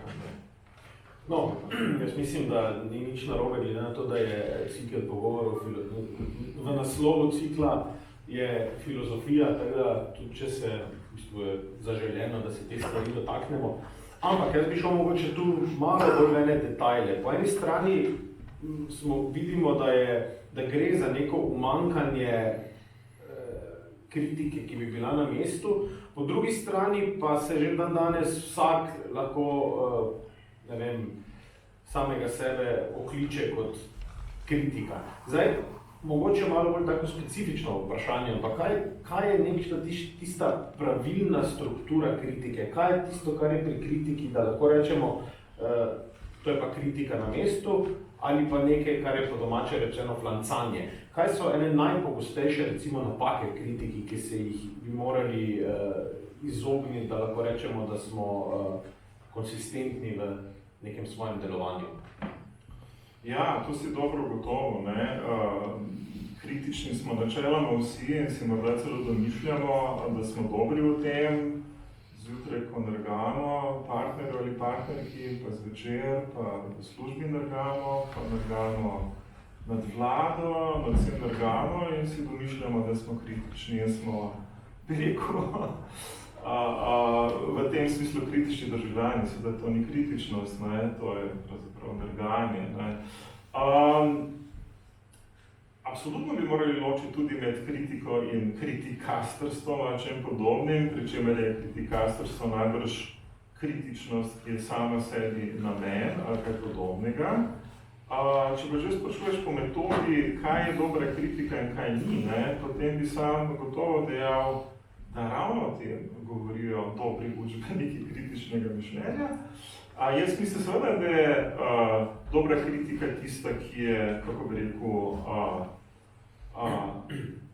No, jaz mislim, da ni nič narobe, glede na to, da je cikel pogovorov v naslovu cikla je filozofija, tako da tudi če se v bistvu je zaželjeno, da se te stvari dotaknemo. Ampak jaz bi šel mogoče tu malo bolj detajle. Po eni strani vidimo, da gre za neko umankanje kritike, ki bi bila na mestu. Po drugi strani pa se že danes vsak lahko samega sebe okliče kot kritika. Zdaj, mogoče malo bolj tako specifično vprašanje, pa kaj je tista pravilna struktura kritike? Kaj je tisto, kar je pri kritiki, da lahko rečemo, to je pa kritika na mestu, ali pa nekaj, kar je po domače rečeno flancanje? Kaj so ene najpogostejše, recimo, napake v kritiki, ki se jih bi morali izogniti, da lahko rečemo, da smo konsistentni v nekem svojem delovanju? Ja, to si dobro gotovo. Kritični smo načeloma vsi in si morda celo domišljamo, da smo dobri v tem, zjutraj, ko nergamo partnerju ali partnerki, pa zvečer, pa v službi nergamo, pa nergamo nad vlado, nad vsem nergamo in si domišljamo, da smo kritični in smo, bi rekel, v tem smislu kritični državljani, da to ni kritičnost, to je pravzaprav nerganje. Absolutno bi morali ločiti tudi med kritiko in kritikastrstvom ali čem podobnim, pri čemer je kritikastrstvo najbrž kritičnost, ki je sama sebi namen ali kaj podobnega. Če pa že sprašuješ po metodi, kaj je dobra kritika in kaj ni, potem bi sam gotovo dejal, da ravno o tem govorijo dobri učbeniki kritičnega mišljenja. Jaz mislim seveda, da je dobra kritika tista, ki je, kako bi rekel,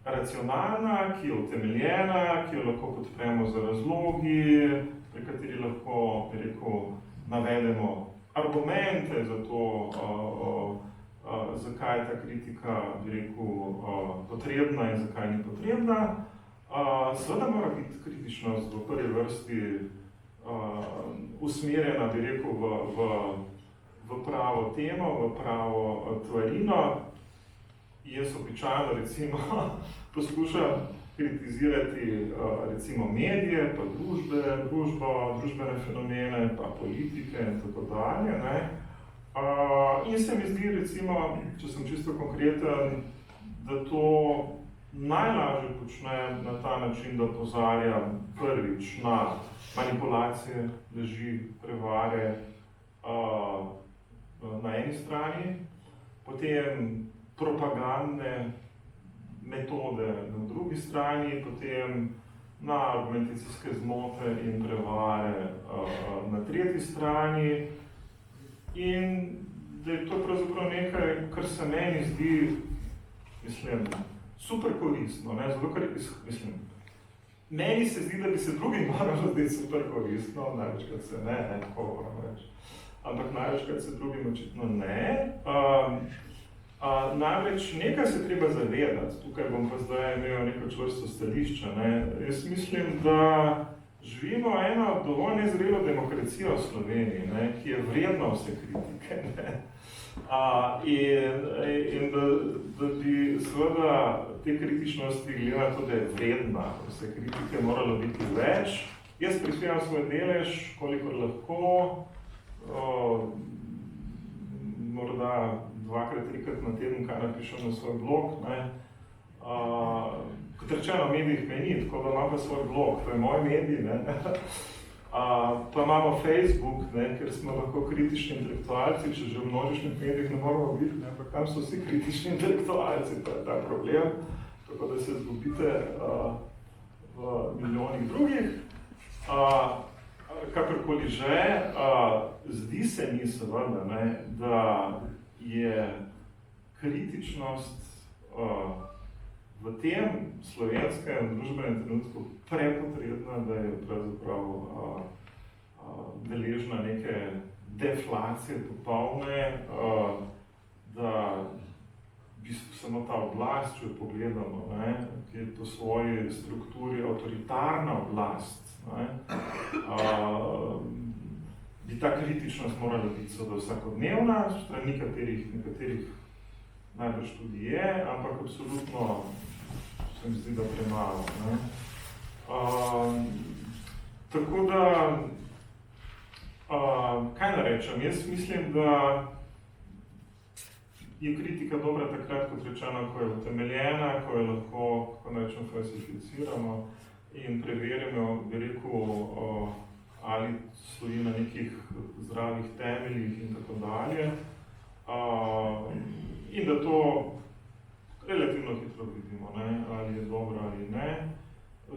racionalna, ki je utemeljena, ki jo lahko podpremo z razlogi, pri kateri lahko, bi rekel, navedemo argumente za to, zakaj je ta kritika, bi rekel, potrebna in zakaj ni potrebna. Seveda mora biti kritičnost v prvi vrsti usmerjena, bi rekel, v pravo temo, v pravo tvarino. Jaz običajno, recimo, poskušam kritizirati recimo medije, pa družbene fenomene, pa politike in tako dalje. In se mi zdi, recimo, če sem čisto konkreten, da to najlažje počnem na ta način, da opozarjam prvič na manipulacije, laži, prevare na eni strani, potem propagandne metode na drugi strani, potem na argumentacijske zmote in prevare na tretji strani. In da je to pravzaprav nekaj, kar se meni zdi, mislim, super koristno, zato ker, mislim, meni se zdi, da bi se drugim moralo zdeti super koristno, največkrat se ne, tako moram reči, ampak največkrat se drugim očitno ne. Namreč nekaj se treba zavedati, tukaj bom pa zdaj imel neko čvrsto stališče. Jaz mislim, da živimo eno dovolj nezrelo demokracijo v Sloveniji, ki je vredna vse kritike. In da bi seveda te kritičnosti glede to, da je vredna vse kritike, moralo biti več. Jaz prispevam svoj delež, kolikor lahko, morda 2-3 na teden, kaj napišem na svoj blog. Kot rečeno, v medijih me ni, tako da imam pa svoj blog, to je moj medij. Pa imamo Facebook, ker smo lahko kritični intelektualci, če že v množičnih medijih ne moramo biti, ampak tam so vsi kritični intelektualci, to je ta problem, tako da se zgubite v milijonih drugih. Kakorkoli že, zdi se mi seveda, da je kritičnost v tem slovenskem družbenem trenutku prepotrebna, da je pravzaprav deležna neke deflacije popolne, da v bistvu samo ta oblast, če jo pogledamo, ki je po svoji strukturi avtoritarna oblast, bi ta kritičnost morala biti seveda vsakodnevna, strani nekaterih najbrž tudi je, ampak absolutno se mi zdi, da premalo. Tako da, kaj narečem? Jaz mislim, da je kritika dobra takrat, kot rečeno, ko je utemeljena, ko je lahko, kako narečem, falsificiramo in preverimo, bi rekel, ali stoji na nekih zdravih temeljih in tako dalje. In da to relativno hitro vidimo, ali je dobro ali ne.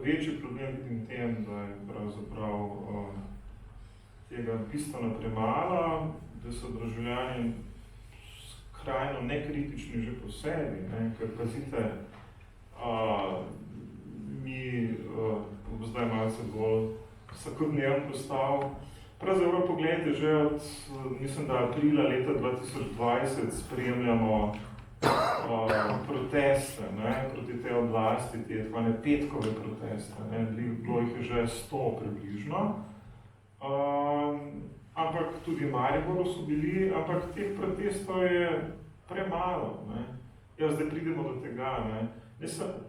Večji problem vidim tem, da je pravzaprav tega bistveno premalo, da so državljani skrajno nekritični že po sebi, ker pazite, mi, bo zdaj malce bolj vsakodneven postal. Pravzaprav pogledajte, že od, mislim, da aprila leta 2020 spremljamo proteste proti tej oblasti, te petkove proteste. Bilo jih je že 100 približno. Ampak tudi v Mariboru so bili, ampak teh protestov je premalo. Ja, zdaj pridemo do tega.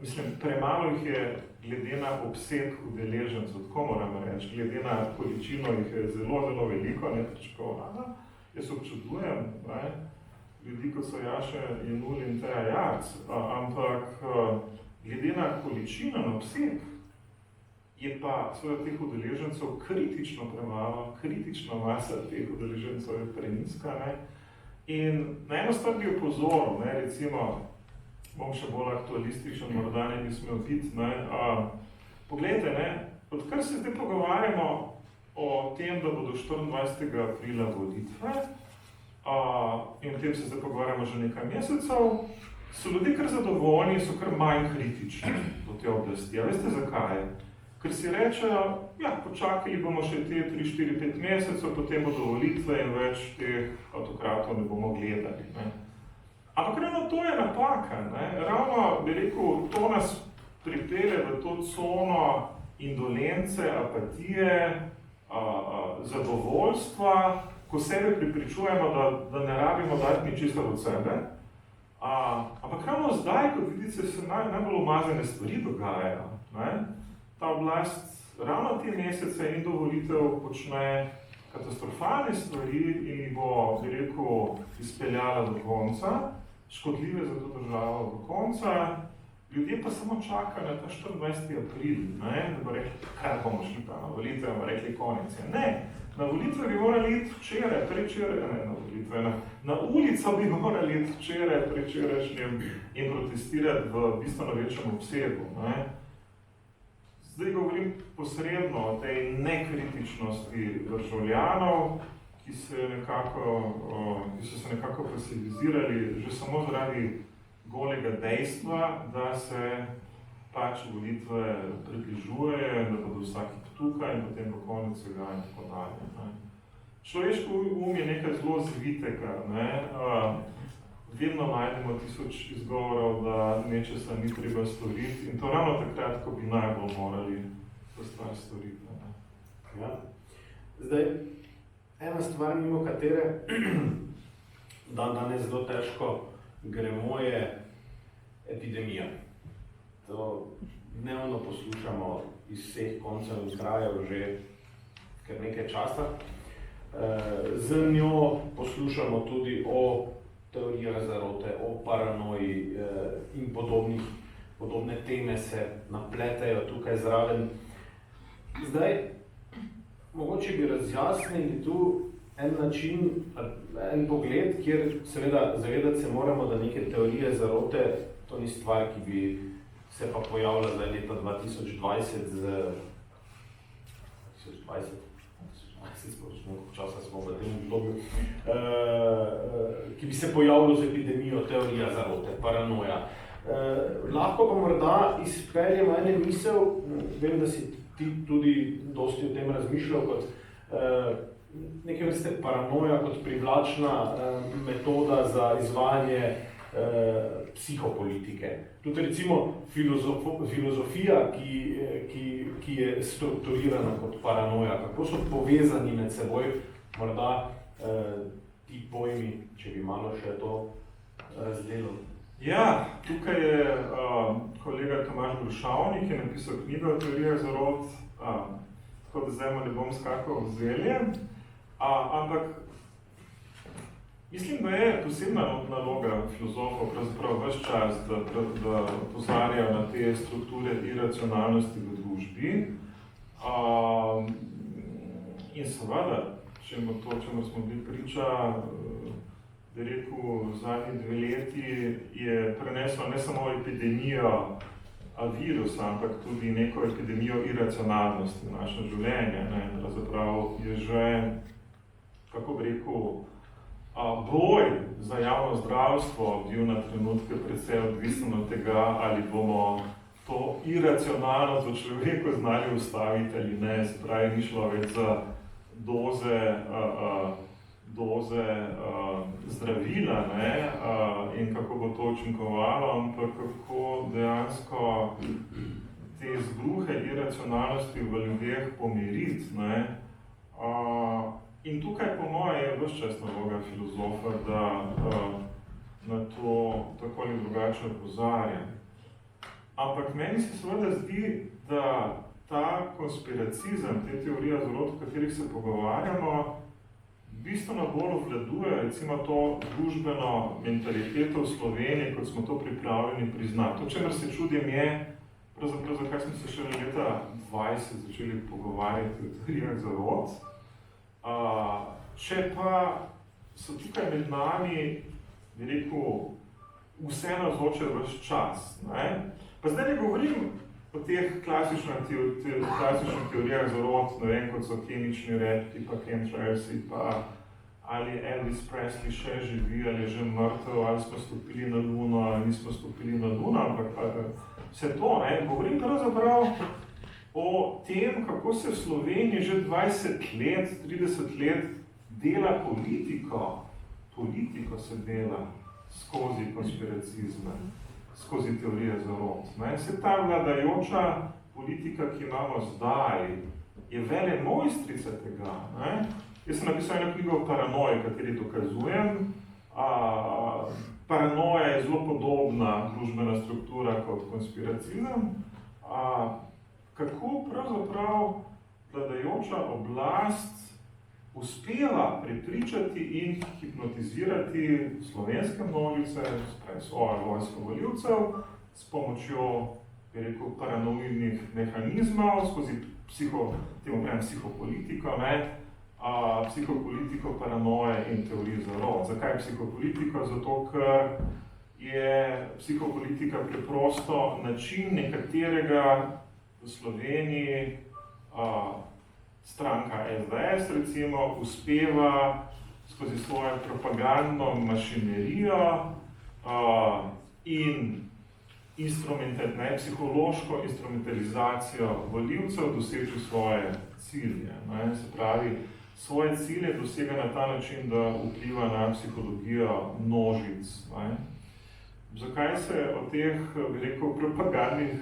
Mislim, premalo jih je glede na obseg udeležencev, tako moramo reči, glede na količino jih je zelo veliko, nepričakovano. Jaz občudujem ljudi, kot so Jaše Jenull in Teja Jarc, ampak glede na količino, na obseg, je pa seveda teh udeležencev kritično premalo, kritična masa teh udeležencev je prenizka, ne. In na eno stvar bi opozoril, ne, recimo, bom še bolj aktualističen, morda ne bi smel biti, ne, poglejte, ne, odkar se zdaj pogovarjamo o tem, da bodo 24. aprila volitve, in o tem se zdaj pogovarjamo že nekaj mesecev, so ljudje kar zadovoljni, so kar manj kritični do te oblasti. A veste zakaj? Ker si rečejo, ja, počakali bomo še te 3, 4, 5 mesecev, potem bodo volitve in več teh autokratov ne bomo gledali, ne. Ampak ravno to je napaka, ne. Ravno, bi rekel, to nas pripelje v to cono indolence, apatije, zadovoljstva, ko sebe pripričujemo, da ne rabimo dati ničesar od sebe. Ampak ravno zdaj, kot vidite, se najbolj umazane stvari dogajajo, ne. Ta oblast ravno te mesece in do volitev počne katastrofalne stvari in jih bo, bi rekel, izpeljala do konca, škodljive za to državo do konca, ljudje pa samo čakajo na ta 24. april, ne, da bo rekli, kaj bomo šli pa na volitve, bomo rekli konec. Ne, na volitve bi morali iti včeraj, na ulico bi morali iti včeraj, predvčerajšnjem in protestirati v bistveno večjem obsegu, ne. Zdaj govorim posredno o tej nekritičnosti državljanov, ki so se nekako pasivizirali že samo zaradi golega dejstva, da se pač volitve približujejo, da bodo vsaki tukaj in potem bo konec vsega in tako dalje. Človeški je nekaj zelo zvitega, ne. Vedno najdemo 1000 izgovorov, da nečesa ni treba storiti in to ravno takrat, ko bi najbolj morali to stvar storiti. Ja. Zdaj, ena stvar, mimo katere danes zelo težko gremo, je epidemija. To dnevno poslušamo iz vseh koncev in krajev že kar nekaj časa. Z njo poslušamo tudi o teorijah zarote, o paranoji in podobne teme se napletejo tukaj zraven. Zdaj, mogoče bi razjasnili tu en način, en pogled, kjer seveda zavedati se moramo, da neke teorije zarote, to ni stvar, ki bi se pa pojavila zdaj leta 2020 časa smo v tem obdobju, ki bi se pojavilo z epidemijo, teorija zarote, paranoja. Lahko pa morda izpeljemo ene misel, vem, da si ti tudi dosti o tem razmišljal, kot nekaj vrste paranoja, kot privlačna metoda za izvajanje psihopolitike. Tudi recimo filozofija, ki je strukturirana kot paranoja, kako so povezani med seboj, morda ti pojmi, če bi malo še to razdelil. Ja, tukaj je kolega Tomaž Grušavnik, ki je napisal knjigo o teorijah zarot, tako da zdaj ne bom skakal v zelje, ampak mislim, da je posebna naloga filozofov pravzaprav ves čas, da opozarjajo na te strukture iracionalnosti v družbi. In seveda, čemu smo bili priča, bi rekel, zadnji 2 leti je preneslo ne samo epidemijo virusa, ampak tudi neko epidemijo iracionalnosti v naše življenje. Pravzaprav je že, kako bi rekel, boj za javno zdravstvo bil na trenutke precej odvisen od tega, ali bomo to iracionalnost v človeku znali ustaviti ali ne. Se pravi, ni šlo več za doze zdravila, ne, in kako bo to učinkovalo, ampak kako dejansko te izbruhe iracionalnosti v ljudeh pomiriti, ne. In tukaj po moje je ves čas naloga filozofa, da na to tako ali drugače opozarja. Ampak meni se seveda zdi, da ta konspiracizem, te teorije zarot, o katerih se pogovarjamo, bistveno bolj obvladuje recimo to družbeno mentaliteto v Sloveniji, kot smo to pripravljeni priznati. To, čemer se čudim, je pravzaprav zakaj smo se šele leta 20 začeli pogovarjati o teorijah zarot. Še pa so tukaj med nami, bi rekel, vse navzoče ves čas. Ne? Pa zdaj ne govorim o teh klasičnih teorijah zarot, ne vem, kot so kemični repti, pa chemtrailsi, pa ali Elvis Presley še živi, ali je že mrtev, ali smo stopili na Luno, ali nismo stopili na Luno, ampak vse to, ne? Govorim pravzaprav o tem, kako se v Sloveniji že 20 let, 30 let dela politiko. Politiko se dela skozi konspiracizme, skozi teorije zarot. Se ta vladajoča politika, ki imamo zdaj, je velemojstrica tega. Ne? Jaz sem napisal eno knjigo o paranoji, kateri dokazujem. Paranoja je zelo podobna družbena struktura kot konspiracizem. Kako pravzaprav vladajoča oblast uspela prepričati in hipnotizirati slovenske množice, svoje vojsko volivcev, s pomočjo, bi rekel, paranoidnih mehanizmov, skozi psihopolitiko, psihopolitiko paranoje in teorije zarot. Zakaj psihopolitiko? Zato, ker je psihopolitika preprosto način nekaterega v Sloveniji stranka SDS, recimo, uspeva skozi svojo propagandno mašinerijo in psihološko instrumentalizacijo volivcev doseči svoje cilje. Se pravi, svoje cilje dosega na ta način, da vpliva na psihologijo množic. Zakaj se o teh, bi rekel, propagandnih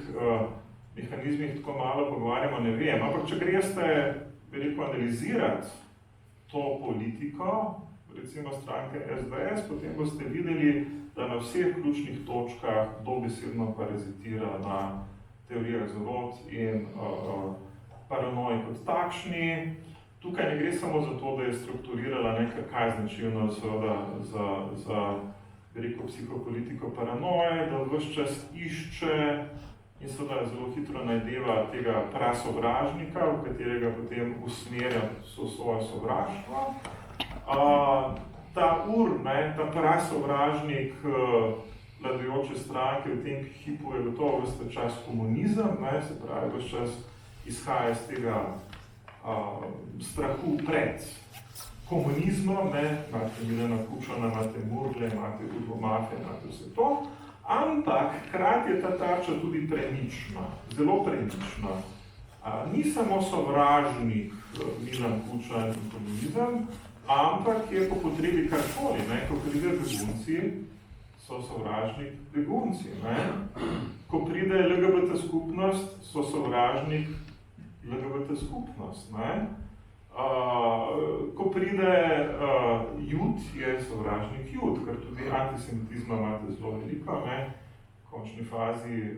mehanizmih tako malo pogovarjamo, ne vem. Ampak če greste, bi rekel, analizirati to politiko, recimo stranke SDS, potem boste videli, da na vseh ključnih točkah dobesedno parazitira na teorijah zarot in paranoji kot takšni. Tukaj ne gre samo za to, da je strukturirala nekaj, kaj je značilno seveda za bi rekel, psihopolitiko paranoje, da ves čas išče in seveda zelo hitro najdeva tega prasovražnika, v katerega potem usmerja svoje sovraštvo. Ta ta prasovražnik vladajoče stranke v tem hipu je gotovo ves čas komunizem, se pravi, ves čas izhaja iz tega strahu pred komunizmom, imate Milana Kučana, imate Murgle, imate Udvo Mafe, imate vse to, ampak hkrati je ta tarča tudi premična, zelo premična. Ni samo sovražnik Milan Kučan in komunizem, ampak je po potrebi karkoli, ko pride begunci, so sovražnik begunci. Ko pride LGBT skupnost, so sovražnik LGBT skupnost. Ko pride Jud, je sovražnik Jud, ker tudi antisemitizma imate zelo veliko. V končni fazi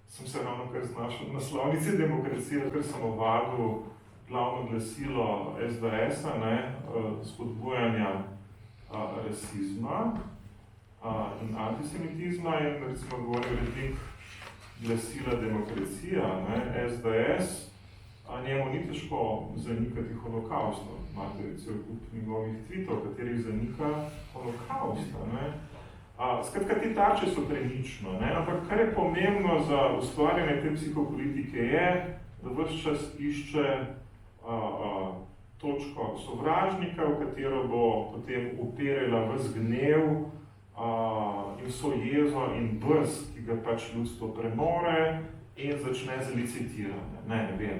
sem se ravno kar znašel v naslovnici Demokracije, ker sem ovadil glavno glasilo SDS-a, spodbujanja rasizma in antisemitizma in recimo govoril rednik glasila Demokracija, SDS, njemu ni težko zanikati holokausta. Imate cel kup njegovih tweetov, katerih zanika holokausta. Skratka, te tarče so premično, ampak kar je pomembno za ustvarjanje te psihopolitike je, da ves čas išče točko sovražnika, v katero bo potem uperila ves gnev in vso jezo in bes, ki ga pač ljudstvo premore in začne z licitiranjem. Ne vem,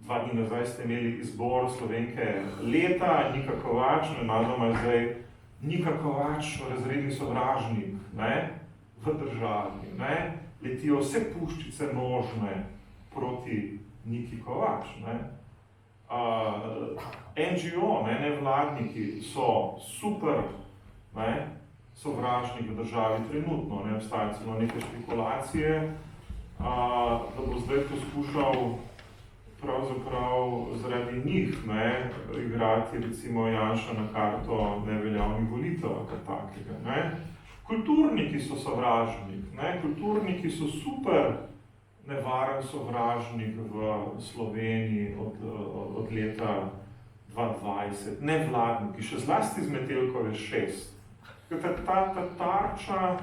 2 dni nazaj ste imeli izbor Slovenke leta, Nika Kovač, nenadoma zdaj Nika Kovač, razredni sovražnik v državi. Letijo vse puščice možne proti Niki Kovač. NGO, nevladniki so super sovražnik v državi trenutno. Obstajajo celo neke špekulacije, da bo zdaj poskušal pravzaprav zaradi njih igrati recimo Janša na karto neveljavnih volitev, kar takega. Kulturniki so sovražnik, kulturniki so super nevaren sovražnik v Sloveniji od leta 2020, nevladniki, še zlasti z Metelkove 6. Ta tarča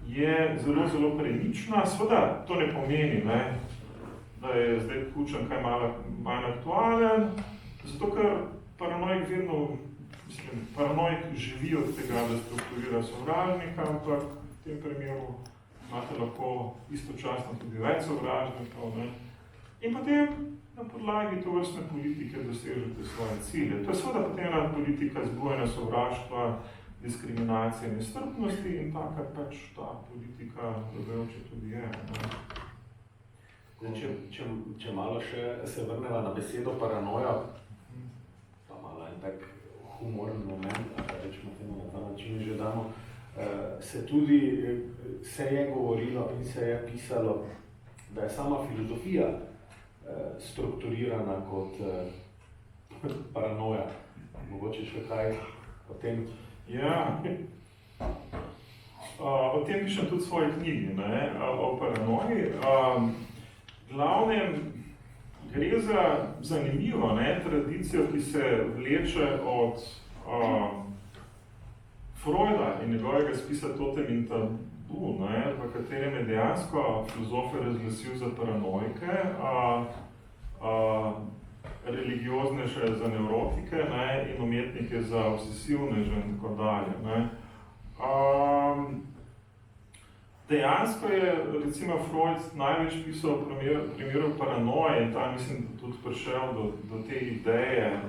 je zelo, zelo premična. Seveda to ne pomeni, ne, da je zdaj Kučan kaj manj aktualen, zato ker paranoik vedno, paranoik živi od tega, da strukturira sovražnika, ampak v tem primeru imate lahko istočasno tudi več sovražnikov, ne. In potem na podlagi tovrstne politike dosežete svoje cilje. To je seveda potem ena politika zbujanja sovraštva, diskriminacije, nestrpnosti in taka pač ta politika dobejoče tudi je. Če malo še se vrneva na besedo paranoja, pa malo en tak humoren moment, ali rečemo temu na ta način že damo, se je govorilo in se je pisalo, da je sama filozofija strukturirana kot paranoja. Mogoče še kaj o tem? Ja, o tem pišem tudi v svoji knjigi, ne, o paranoji. Glavnem gre za zanimivo, ne, tradicijo, ki se vleče od Freuda in njegovega spisa Totem in tabu, ne, v katerem je dejansko filozofe razglasil za paranoike, religiozneže za nevrotike, ne, in umetnike za obsesivneže in tako dalje. Ne. Dejansko je, recimo, Freud največ pisal o primeru paranoje in tam mislim tudi prišel do te ideje,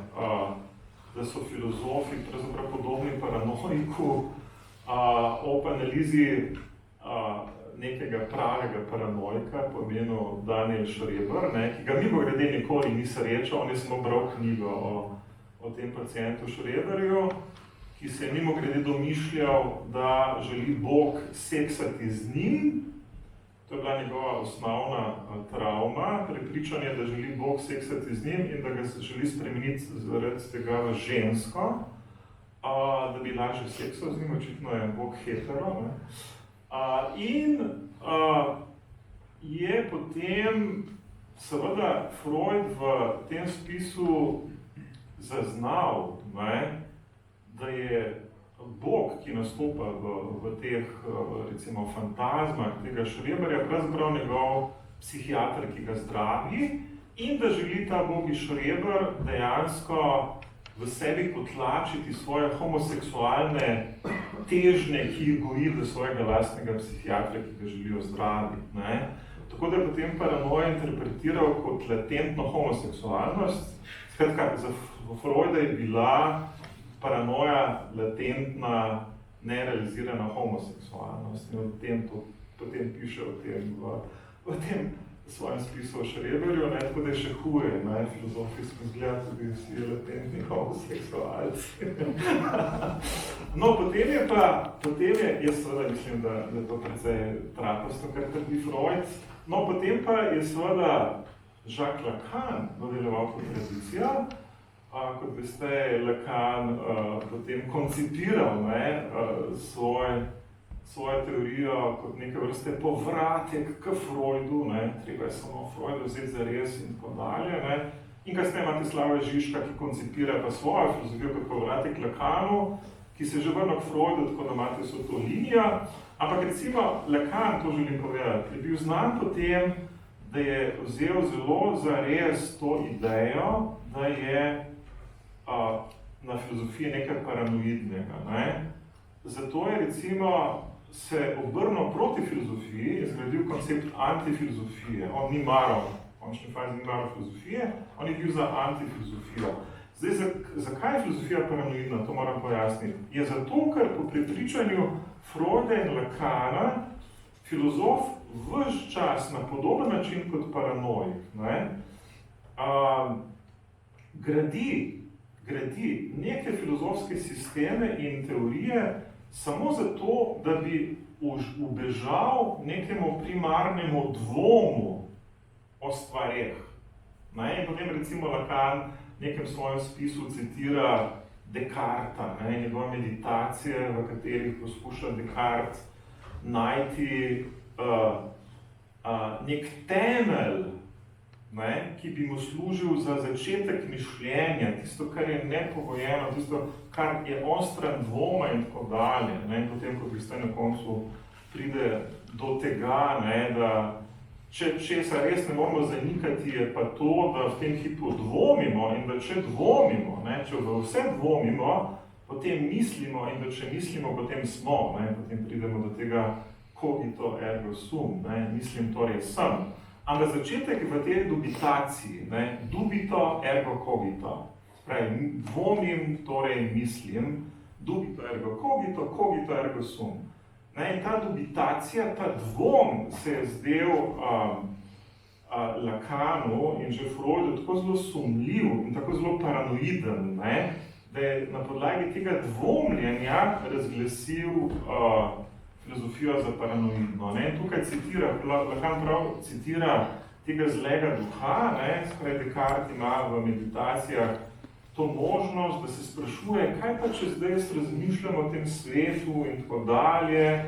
da so filozofi pravzaprav podobni paranoiku ob analizi nekega pravega paranoika, po imenu Daniel Schreber, ne, ki ga mimogrede nikoli ni srečal, on je samo bral knjigo o tem pacientu Schreberju, ki se je mimogrede domišljal, da želi Bog seksati z njim. To je bila njegova osnovna travma, prepričanje, da želi Bog seksati z njim in da ga želi spremeniti zaradi tega v žensko, da bi lažje seksal z njim, očitno je Bog hetero. Ne. In je potem seveda Freud v tem spisu zaznal, ne, da je Bog, ki nastopa v teh, recimo, fantazmah tega Schreberja, pravzaprav njegov psihiater, ki ga zdravi, in da želi ta Bog iz Schreber dejansko v sebi potlačiti svoje homoseksualne težnje, ki jih goji do svojega lastnega psihiatra, ki ga želijo zdraviti. Ne? Tako da je potem paranoja interpretiral kot latentno homoseksualnost. Skratka, za Freuda je bila paranoja latentna, nerealizirana homoseksualnost. In potem piše o tem svojem spisu o Schreberju, ne, tako da je še huje, ne, filozofijsko zgleda tudi vsi latentni homoseksualci. No, potem je, jaz seveda mislim, da je to precej trapasto, kar trpi Freud, no, potem pa je seveda Jacques Lacan nadaljeval kot tradicija, kot veste, Lacan potem koncipiral, ne, svojo teorijo kot neke vrste povratek k Freudu, ne, treba je samo Freuda vzeti za res in tako dalje, ne. In kasneje imate Slavoj Žižka, ki koncipira pa svojo filozofijo kot povratek k Lacanu, ki se že vrne k Freudu, tako da imate vso to linijo. Ampak recimo Lacan, to želim povedati, je bil znan potem, da je vzel zelo za res to idejo, da je na filozofiji nekaj paranoidnega, ne. Zato je recimo se obrnil proti filozofiji in zgradil koncept antifilozofije. On ni maral, končni fazi ni maral filozofije, on je bil za antifilozofijo. Zdaj, zakaj je filozofija paranoidna, to moram pojasniti. Je zato, ker po prepričanju Freuda in Lacana filozof ves čas na podoben način kot paranoik, ne, gradi neke filozofske sisteme in teorije samo zato, da bi ubežal nekemu primarnemu dvomu o stvareh. In potem recimo Lacan v nekem svojem spisu citira Descartesa, njegove meditacije, v katerih poskuša Descartes najti nek temelj, ne, ki bi mu služil za začetek mišljenja, tisto, kar je nepogojeno, tisto, kar je ostran dvoma in tako dalje. Ne, potem, ko Kristaj na koncu pride do tega, ne, da česa res ne moramo zanikati, je pa to, da v tem hipu dvomimo in da če dvomimo, ne, če v vse dvomimo, potem mislimo in da če mislimo, potem smo, ne, potem pridemo do tega cogito ergo sum, ne, mislim, torej sem. Ampak začetek v tej dubitaciji, ne, dubito ergo cogito, spravi, dvomim, torej mislim, dubito ergo cogito, cogito ergo sum. Ne, in ta dubitacija, ta dvom se je zdel Lacanu in že Freudu tako zelo sumljiv in tako zelo paranoiden, ne, da je na podlagi tega dvomljenja razglasil filozofijo za paranoidno. Ne. Tukaj citira, Lacan prav citira tega zlega duha, ne, skoraj Descartes ima v meditacijah to možnost, da se sprašuje, kaj pa če zdaj razmišljam o tem svetu in tako dalje,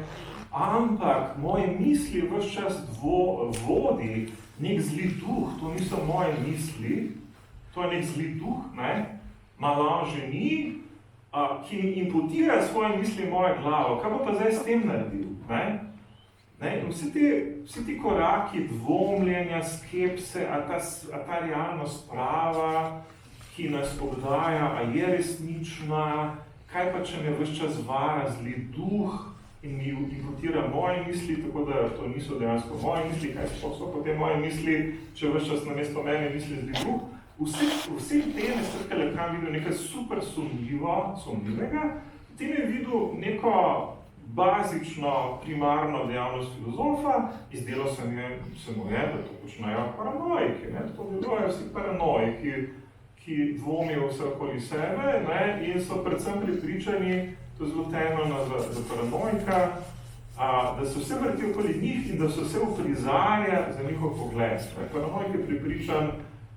ampak moje misli ves čas vodi nek zli duh, to niso moje misli, to je nek zli duh, ne, malo ženi, ki mi imputira svoje misli v mojo glavo. Kaj bo pa zdaj s tem naredil? Ne? Ne? Vsi ti koraki dvomljenja, skepse, a ta realnost prava, ki nas obdaja, a je resnična, kaj pa če me ves čas vara zli duh in mi imputira moje misli, tako da to niso dejansko moje misli, kaj so potem moje misli, če ves čas namesto mene misli zli duh. Vse tem je srka Lacan videl nekaj super sumljivega, potem je videl neko bazično, primarno dejavnost filozofa, izdelo se mu je, da to počnejo paranoiki, ne? To delujejo vsi paranoiki, ki dvomijo vse okoli sebe, ne? In so predvsem prepričani, to je zelo temeljno za paranoika, da se vse vrti okoli njih in da se vse uprizarja za njihov pogled. Paranoik je prepričan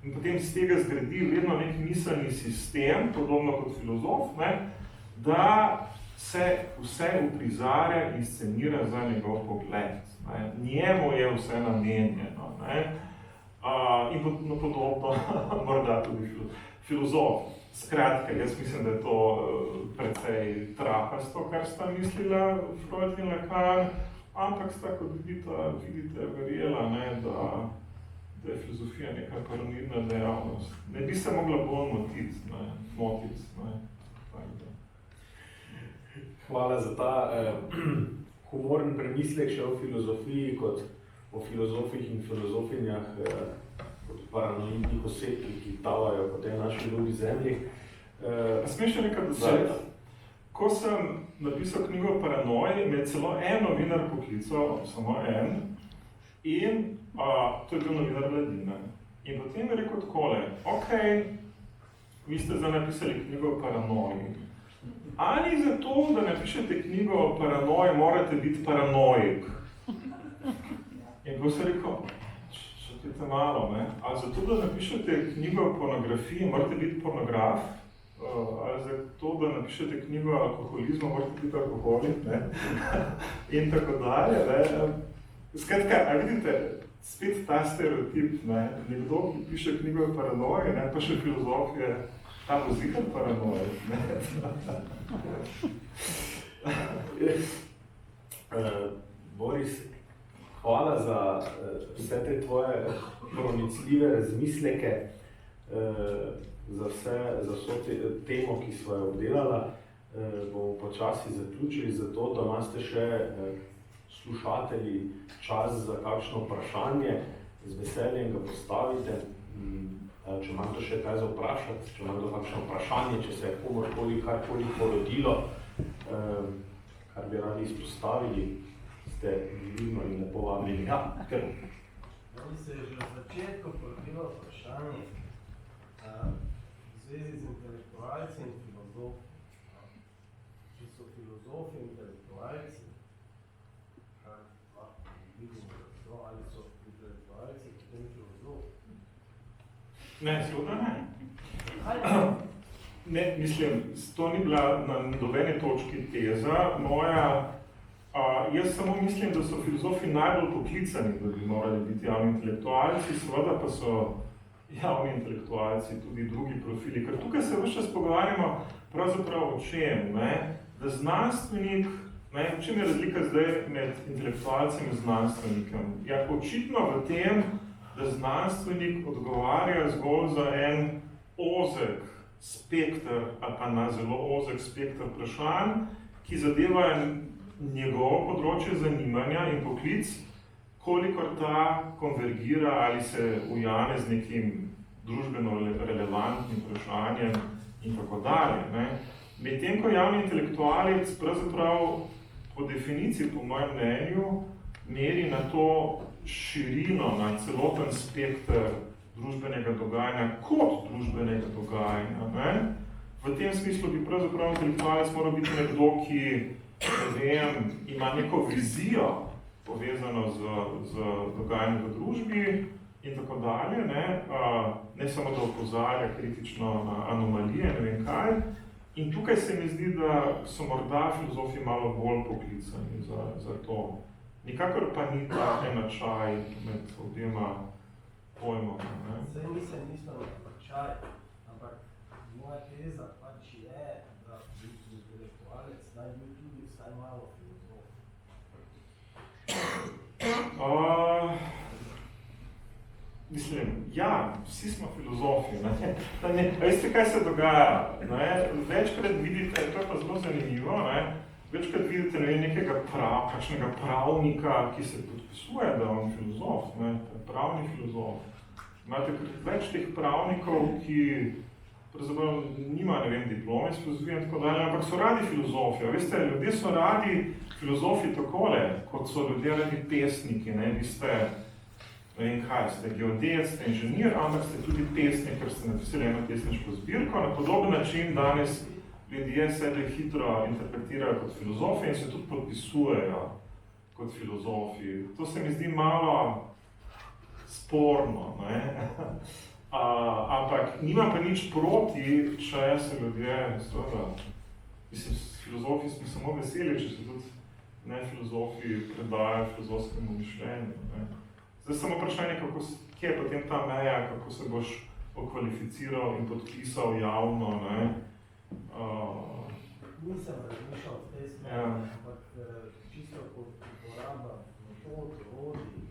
in potem z tega zgradi vedno nek miselni sistem, podobno kot filozof, ne? Da se vse uprizarja in scenira za njegov pogled. Ne? Njemu je vse namenjeno. Ne? In podobno morda tudi filozof. Skratka, jaz mislim, da je to precej trapasto, kar sta mislila Freud in Lacan, ampak sta, kot vidite, verjela, ne, da je filozofija neka paranoidna dejavnost. Ne bi se mogla bolj motiti. Hvala za ta humoren premislek še o filozofiji, kot o filozofih in filozofinjah, kot paranoidnih oseb, ki tavajo po tej naši ljubi zemlji. Smeš še nekaj dodati? Ko sem napisal knjigo o paranoji, me je celo en novinar poklical, samo en, in to je bil novinar Mladine. In potem je rekel takole, ok, vi ste zdaj napisali knjigo o paranoji. Ali za to, da napišete knjigo o paranoji, morate biti paranoik? In ko se rekel, čakajte malo, ne? Ali za to, da napišete knjigo o pornografiji, morate biti pornograf? Ali za to, da napišete knjigo o alkoholizmu, morate biti alkoholik, ne? In tako dalje, ne? Skratka, a vidite, spet ta stereotip, ne? Nekdo, ki piše knjigo o paranoji, ne? Pa še filozof je ta pozitiv paranoje, ne? Boris, hvala za vse te tvoje pronicljive razmisleke, za vso temo, ki sva jo obdelala. Bomo počasi zaključili zato, da imate še slušatelji čas za kakšno vprašanje, z veseljem ga postavite. Če imate še kaj za vprašati, če imate kakšno vprašanje, če se je komorkoli karkoli porodilo, kar bi radi izpostavili, ste vljudno in lepo vabljeni. Ja, ker? Meni se je že na začetku porodilo vprašanje v zvezi z intelektualci in filozofi. Če so filozofi intelektualci, kar lahko vidimo, ali so intelektualci potem filozofi. Ne, seveda ne. Ne, mislim, to ni bila na nobeni točki teza. Moja Jaz samo mislim, da so filozofi najbolj poklicani, da bi morali biti javni intelektualci, seveda pa so javni intelektualci tudi drugi profili. Ker tukaj se vse čas pogovarjamo pravzaprav o čem, ne? Da znanstvenik, ne? V čem je razlika zdaj med intelektualcem in znanstvenikom? Ja, očitno v tem, da znanstvenik odgovarja zgolj za en ozek spektr ali pa na zelo ozek spektr vprašanj, ki zadeva njegovo področje zanimanja in poklic, kolikor ta konvergira ali se ujame z nekim družbeno relevantnim vprašanjem in tako dalje. Ne? Medtem ko javni intelektualec pravzaprav po definiciji, po mojem mnenju, meri na to širino, na celoten spektr družbenega dogajanja kot družbenega dogajanja. Ne? V tem smislu bi pravzaprav intelektualec moral biti nekdo, ki ima neko vizijo povezano z dogajanjem v družbi in tako dalje, ne samo da opozarja kritično na anomalije, ne vem kaj. In tukaj se mi zdi, da so morda filozofi malo bolj poklicani za to. Nikakor pa ni ta enačaj med obema pojmoma. Zdaj nisem mislil na enačaj, ampak moja teza pač je, da intelektualec naj bil tudi vsaj malo filozof. Mislim, ja, vsi smo filozofi. Ne? Veste, kaj se dogaja? Ne? Večkrat vidite, to je pa zelo zanimivo, ne? Večkrat vidite nekega kakšnega pravnika, ki se podpisuje, da je on filozof, ne? Pravni filozof. Imate več teh pravnikov, ki pravzaprav nima, ne vem, diplome iz filozofije in tako dalje, ampak so radi filozofi. Veste, ljudje so radi filozofi takole, kot so ljudje radi pesniki, ne? Vi ste, ne vem kaj, ste geodet, ste inženir, ampak ste tudi pesnik, ker ste napisali eno pesniško zbirko. Na podoben način danes ljudje sebe hitro interpretirajo kot filozofi in se tudi podpisujejo kot filozofi. To se mi zdi malo sporno, ne? Ampak nimam pa nič proti, če se ljudje, mislim, filozofi smo samo veseli, če se tudi ne filozofi predajo filozofskemu mišljenju, ne? Zdaj samo vprašanje, kje je potem ta meja, kako se boš okvalificiral in podpisal javno, ne? Nisem razmišljal v tej smeri, ampak čisto kot uporaba metod, orodij.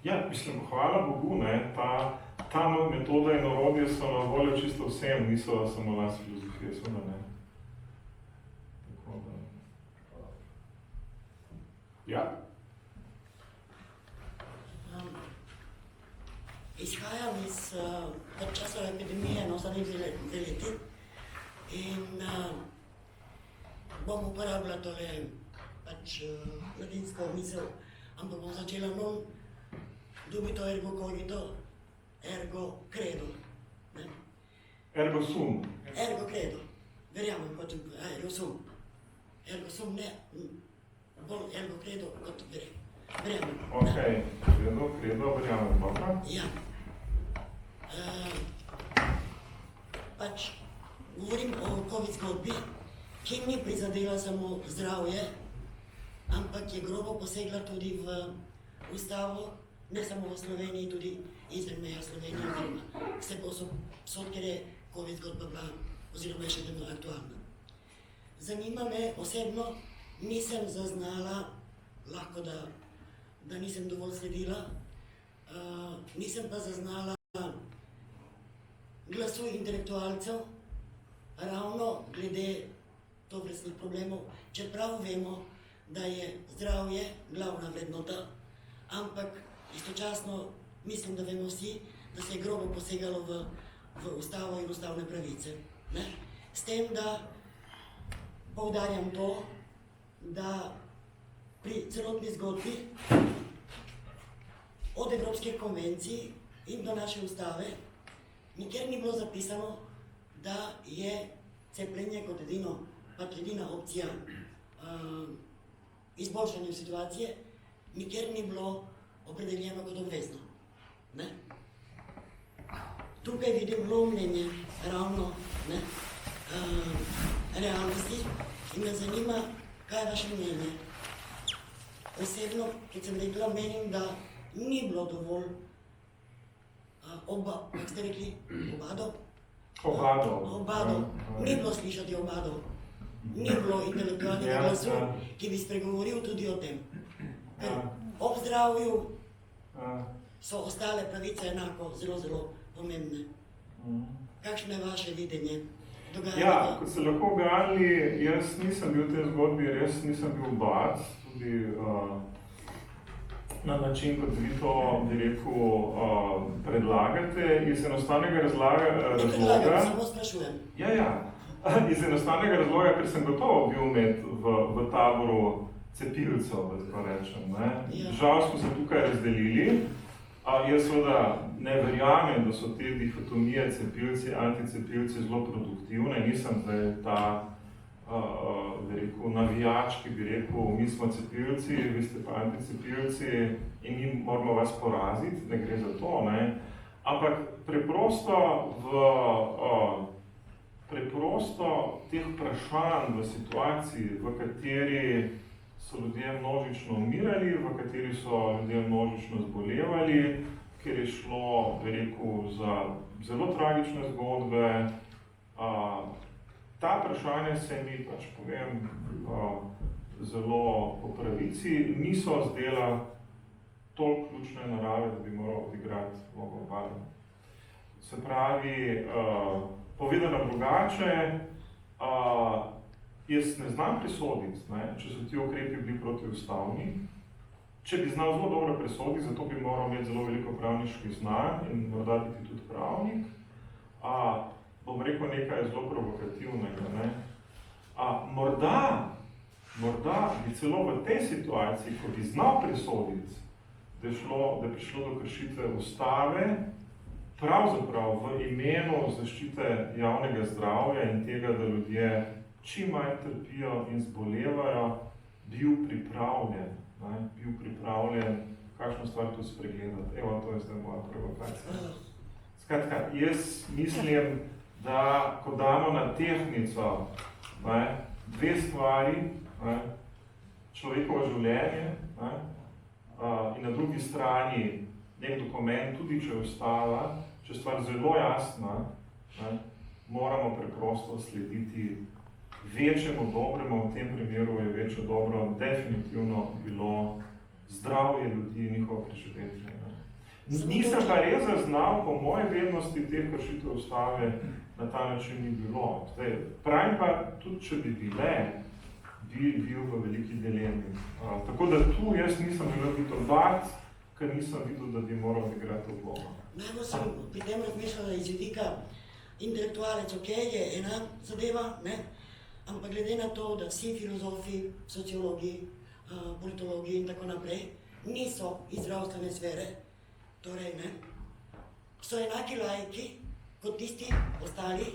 Ja, mislim, hvala Bogu, ne, ta metoda in orodje so na voljo čisto vsem, niso samo nas filozofije, seveda ne. Tako da. Ja? Izhajam iz časov epidemije, zadnjih 2 leti in bom uporabila tole pač latinsko misel, ampak bom začela non dubito ergo cogito, ergo credo. Ne? Ergo sum. Ergo credo. Verjamem kot ergo sum. Ergo sum ne, bolj ergo credo kot verjamem. Ok, credo, verjamem, dobro. Ja. Pač govorim o COVID zgodbi, ki ni prizadela samo zdravje, ampak je grobo posegla tudi v ustavo, ne samo v Sloveniji, tudi izven meja Slovenije, oziroma vse posod, ker je COVID zgodba bila, oziroma je še vedno aktualna. Zanima me osebno, nisem zaznala, lahko da nisem dovolj sledila, nisem pa zaznala glasu intelektualcev ravno glede tovrstnih problemov, čeprav vemo, da je zdravje glavna vrednota, ampak istočasno mislim, da vemo vsi, da se je grobo posegalo v ustavo in ustavne pravice. Ne? S tem, da poudarjam to, da pri celotni zgodbi od Evropskih konvencij in do naše ustave nikjer ni bilo zapisano, da je cepljenje kot edina opcija izboljšanja situacije, nikjer ni bilo opredeljeno kot obvezno. Ne? Tukaj vidim lomljenje ravno realnosti in me zanima, Kaj je vaše mnenje? Osebno, kot sem rekla, menim, da ni bilo dovolj kako ste rekli, obadov. Ni bilo slišati obadov. Ni bilo intelektualnega glasu, ki bi spregovoril tudi o tem. Ker ob zdravju so ostale pravice enako zelo, zelo pomembne. Kakšno je vaše videnje dogajanja? Ja, kot ste lahko objavili, jaz nisem bil v tej zgodbi, res nisem bil bac, tudi na način, kot vi to, bi rekel, predlagate, iz enostavnega razloga... Samo sprašujem. Iz enostavnega razloga, ker sem gotovo bil v taboru cepilcev, da tako rečem. Žal smo se tukaj razdelili. Jaz seveda ne verjamem, da so te dihotomije cepilci, anticepilci zelo produktivne. Nisem zdaj ta navijač, ki bi rekel, mi smo cepilci, vi ste pa anticepilci in mi moramo vas poraziti, ne gre za to. Ampak preprosto teh vprašanj v situaciji, v kateri so ljudje množično umirali, v kateri so ljudje množično zbolevali, ker je šlo, bi rekel, za zelo tragične zgodbe. Ta vprašanja se mi, pač povem, zelo po pravici niso zdela toliko ključne narave, da bi moral odigrati vlogo obadov. Se pravi, povedano drugače, jaz ne znam presoditi, če so ti ukrepi bili protiustavni. Če bi znal zelo dobro presoditi, zato bi moral imeti zelo veliko pravniških znanj in morda biti tudi pravnik. Bom rekel nekaj zelo provokativnega. Morda bi celo v tej situaciji, ko bi znal presoditi, da je prišlo do kršitve ustave, pravzaprav v imenu zaščite javnega zdravja in tega, da ljudje čim manj trpijo in zbolevajo, bil pripravljen kakšno stvar tu spregledati. Evo, to je zdaj moja provokacija. Skratka, jaz mislim, da ko damo na tehtnico dve stvari, človekovo življenje in na drugi strani nek dokument, tudi če je ustava, če je stvar zelo jasna, moramo preprosto slediti večjemu dobremu, v tem primeru je večje dobro definitivno bilo zdravje ljudi in njihovo preživetje. Nisem pa res zaznal, po moje vednosti teh kršitev ustave na ta način ni bilo. Pravim pa, tudi če bi bile, bi bil v veliki dilemi. Tako da tu jaz nisem bil videl bat, ker nisem videl, da bi moral igrati vlogo. Najbolj sem pri tem razmišljala iz vidika intelektualec, je ena zadeva, ampak glede na to, da vsi filozofi, sociologi, politologi in tako naprej niso iz zdravstvene sfere, torej, so enaki laiki kot tisti ostali,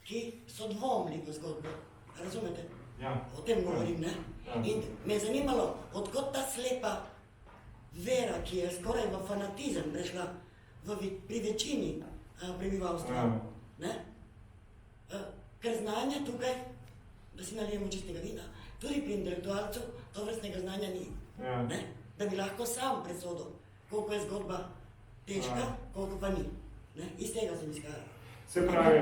ki so dvomili v zgodbo. Razumete? Ja. O tem govorim, In me je zanimalo, odkot ta slepa vera, ki je skoraj v fanatizem prešla pri večini prebivalstva. Ker znanja tukaj, da si nalijemo čistega vina, tudi pri intelektualcu tovrstnega znanja ni. Da bi lahko sam presodil, koliko je zgodba težka, koliko pa ni. Iz tega sem izhajala. Se pravi,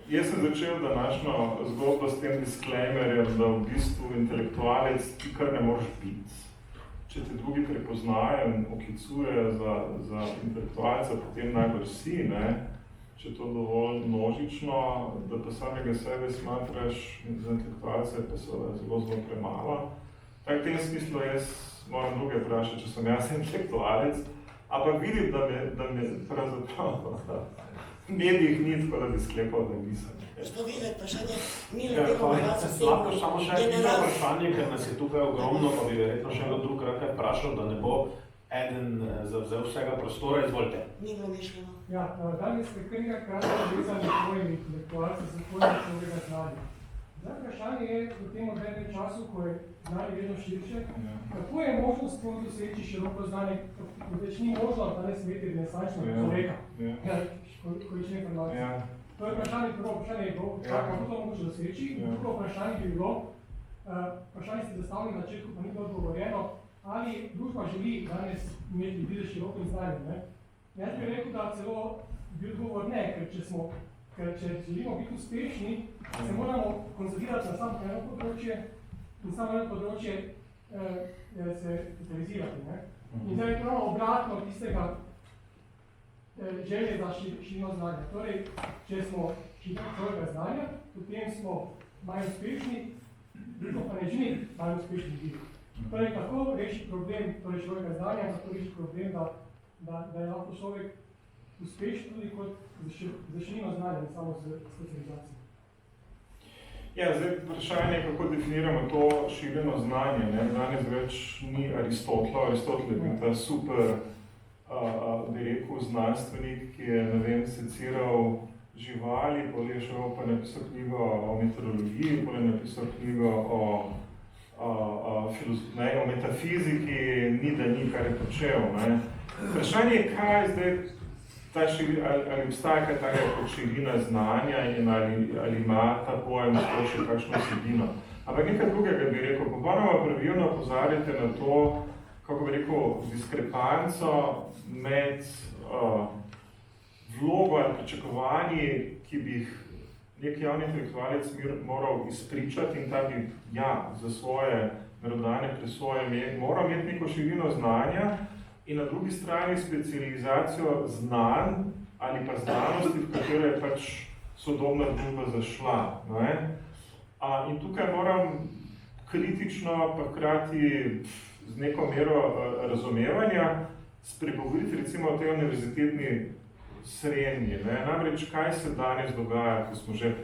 jaz sem začel današnjo zgodbo s tem disclaimerjem, da v bistvu intelektualec ti kar ne moreš biti. Če te drugi prepoznajo in oklicuje za intelektualca, potem najbolj si, če je to dovolj množično, da pa samega sebe smatraš za intelektualce, pa seveda zelo, zelo premalo. Tak v tem smislu jaz moram druge vprašati, če sem jaz intelektualec, ampak vidim, da me pravzaprav v medijih ni tako, da bi sklepal, da nisem. Što videti, vprašanje ni letelo v vas osebno. Lahko samo še eno vprašanje, ker nas je tukaj ogromno, pa bi verjetno še drug nekaj vprašal, da ne bo eden zavzel vsega prostora. Izvolite. Ni bilo mišljeno. Ja, danes ste kar nekaj vezani tvojimi intelektualci za tvojega človeka znanja. Zdaj vprašanje je v tem modernem času, ko je znanje vedno širše, kako je možno sploh doseči široko znanje, ko več ni možno danes imeti renesančnega človeka, količine informacije. To je vprašanje, prvo vprašanje je bilo, kako to mogoče doseči, drugo vprašanje bi bilo, Vprašanje ste zastavili na začetku, pa ni bilo odgovorjeno, ali družba želi danes imeti ljudi z širokim znanjem. Ne? Jaz bi rekel, da celo bi odgovor ne, ker če želimo biti uspešni, se moramo koncentrati na samo eno področje in samo eno področje se specializirati. Ne? In zdaj je prav obratno tistega želje za širino znanja. Torej, če smo širokega znanja, potem smo manj uspešni, drugo pa ne želi manj uspešni ljudi. Torej, kako rešiti problem širokega znanja, kako rešiti problem, da je lahko človek uspešen tudi kot za širino znanja, ne samo z specializacijo. Ja, zdaj vprašanje je, kako definiramo to širino znanje. Ne? Danes več ni Aristotela. Aristotel je bil ta super, bi rekel, znanstvenik, ki je, ne vem, seciral živali, potem je šel pa napisal knjigo o meteorologiji, potem je napisal knjigo o metafiziki, ni da ni, kar je počel. Ne? Vprašanje je, kaj zdaj ali obstaja kaj takega kot širina znanja in ali ima ta pojem še kakšno vsebino. Ampak nekaj drugega bi rekel, popolnoma pravilno opozarjate na to, kako bi rekel, diskrepanco med vlogo ali pričakovanji, ki bi jih nek javni intelektualec moral izpričati in ta bi, za svoje merodajne presoje moral imeti neko širino znanja, in na drugi strani specializacijo znanj ali pa znanosti, v katero je pač sodobna družba zašla. Ne? In tukaj moram kritično, pa hkrati z neko mero razumevanja spregovoriti recimo o tej univerzitetni srednji. Ne? Namreč, kaj se danes dogaja, ko smo že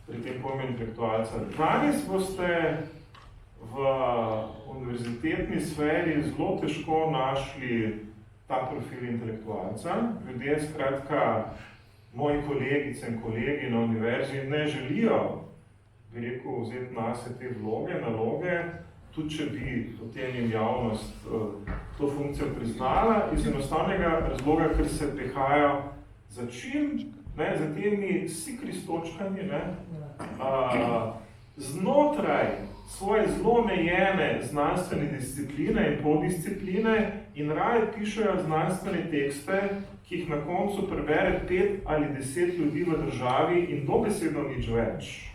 pri tem pojmu intelektualca. Danes boste v univerzitetni sferi zelo težko našli ta profil intelektualca. Ljudje, skratka, moji kolegice in kolegi na univerzi ne želijo, bi rekel, vzeti nase te naloge, tudi če bi potem jim javnost to funkcijo priznala, iz enostavnega razloga, ker se prihajajo za čim, za temi sikristočkami, znotraj svoje zelo omejene znanstvene discipline in poddiscipline in raje pišejo znanstvene tekste, ki jih na koncu prebere 5 ali 10 ljudi v državi in dobesedno nič več.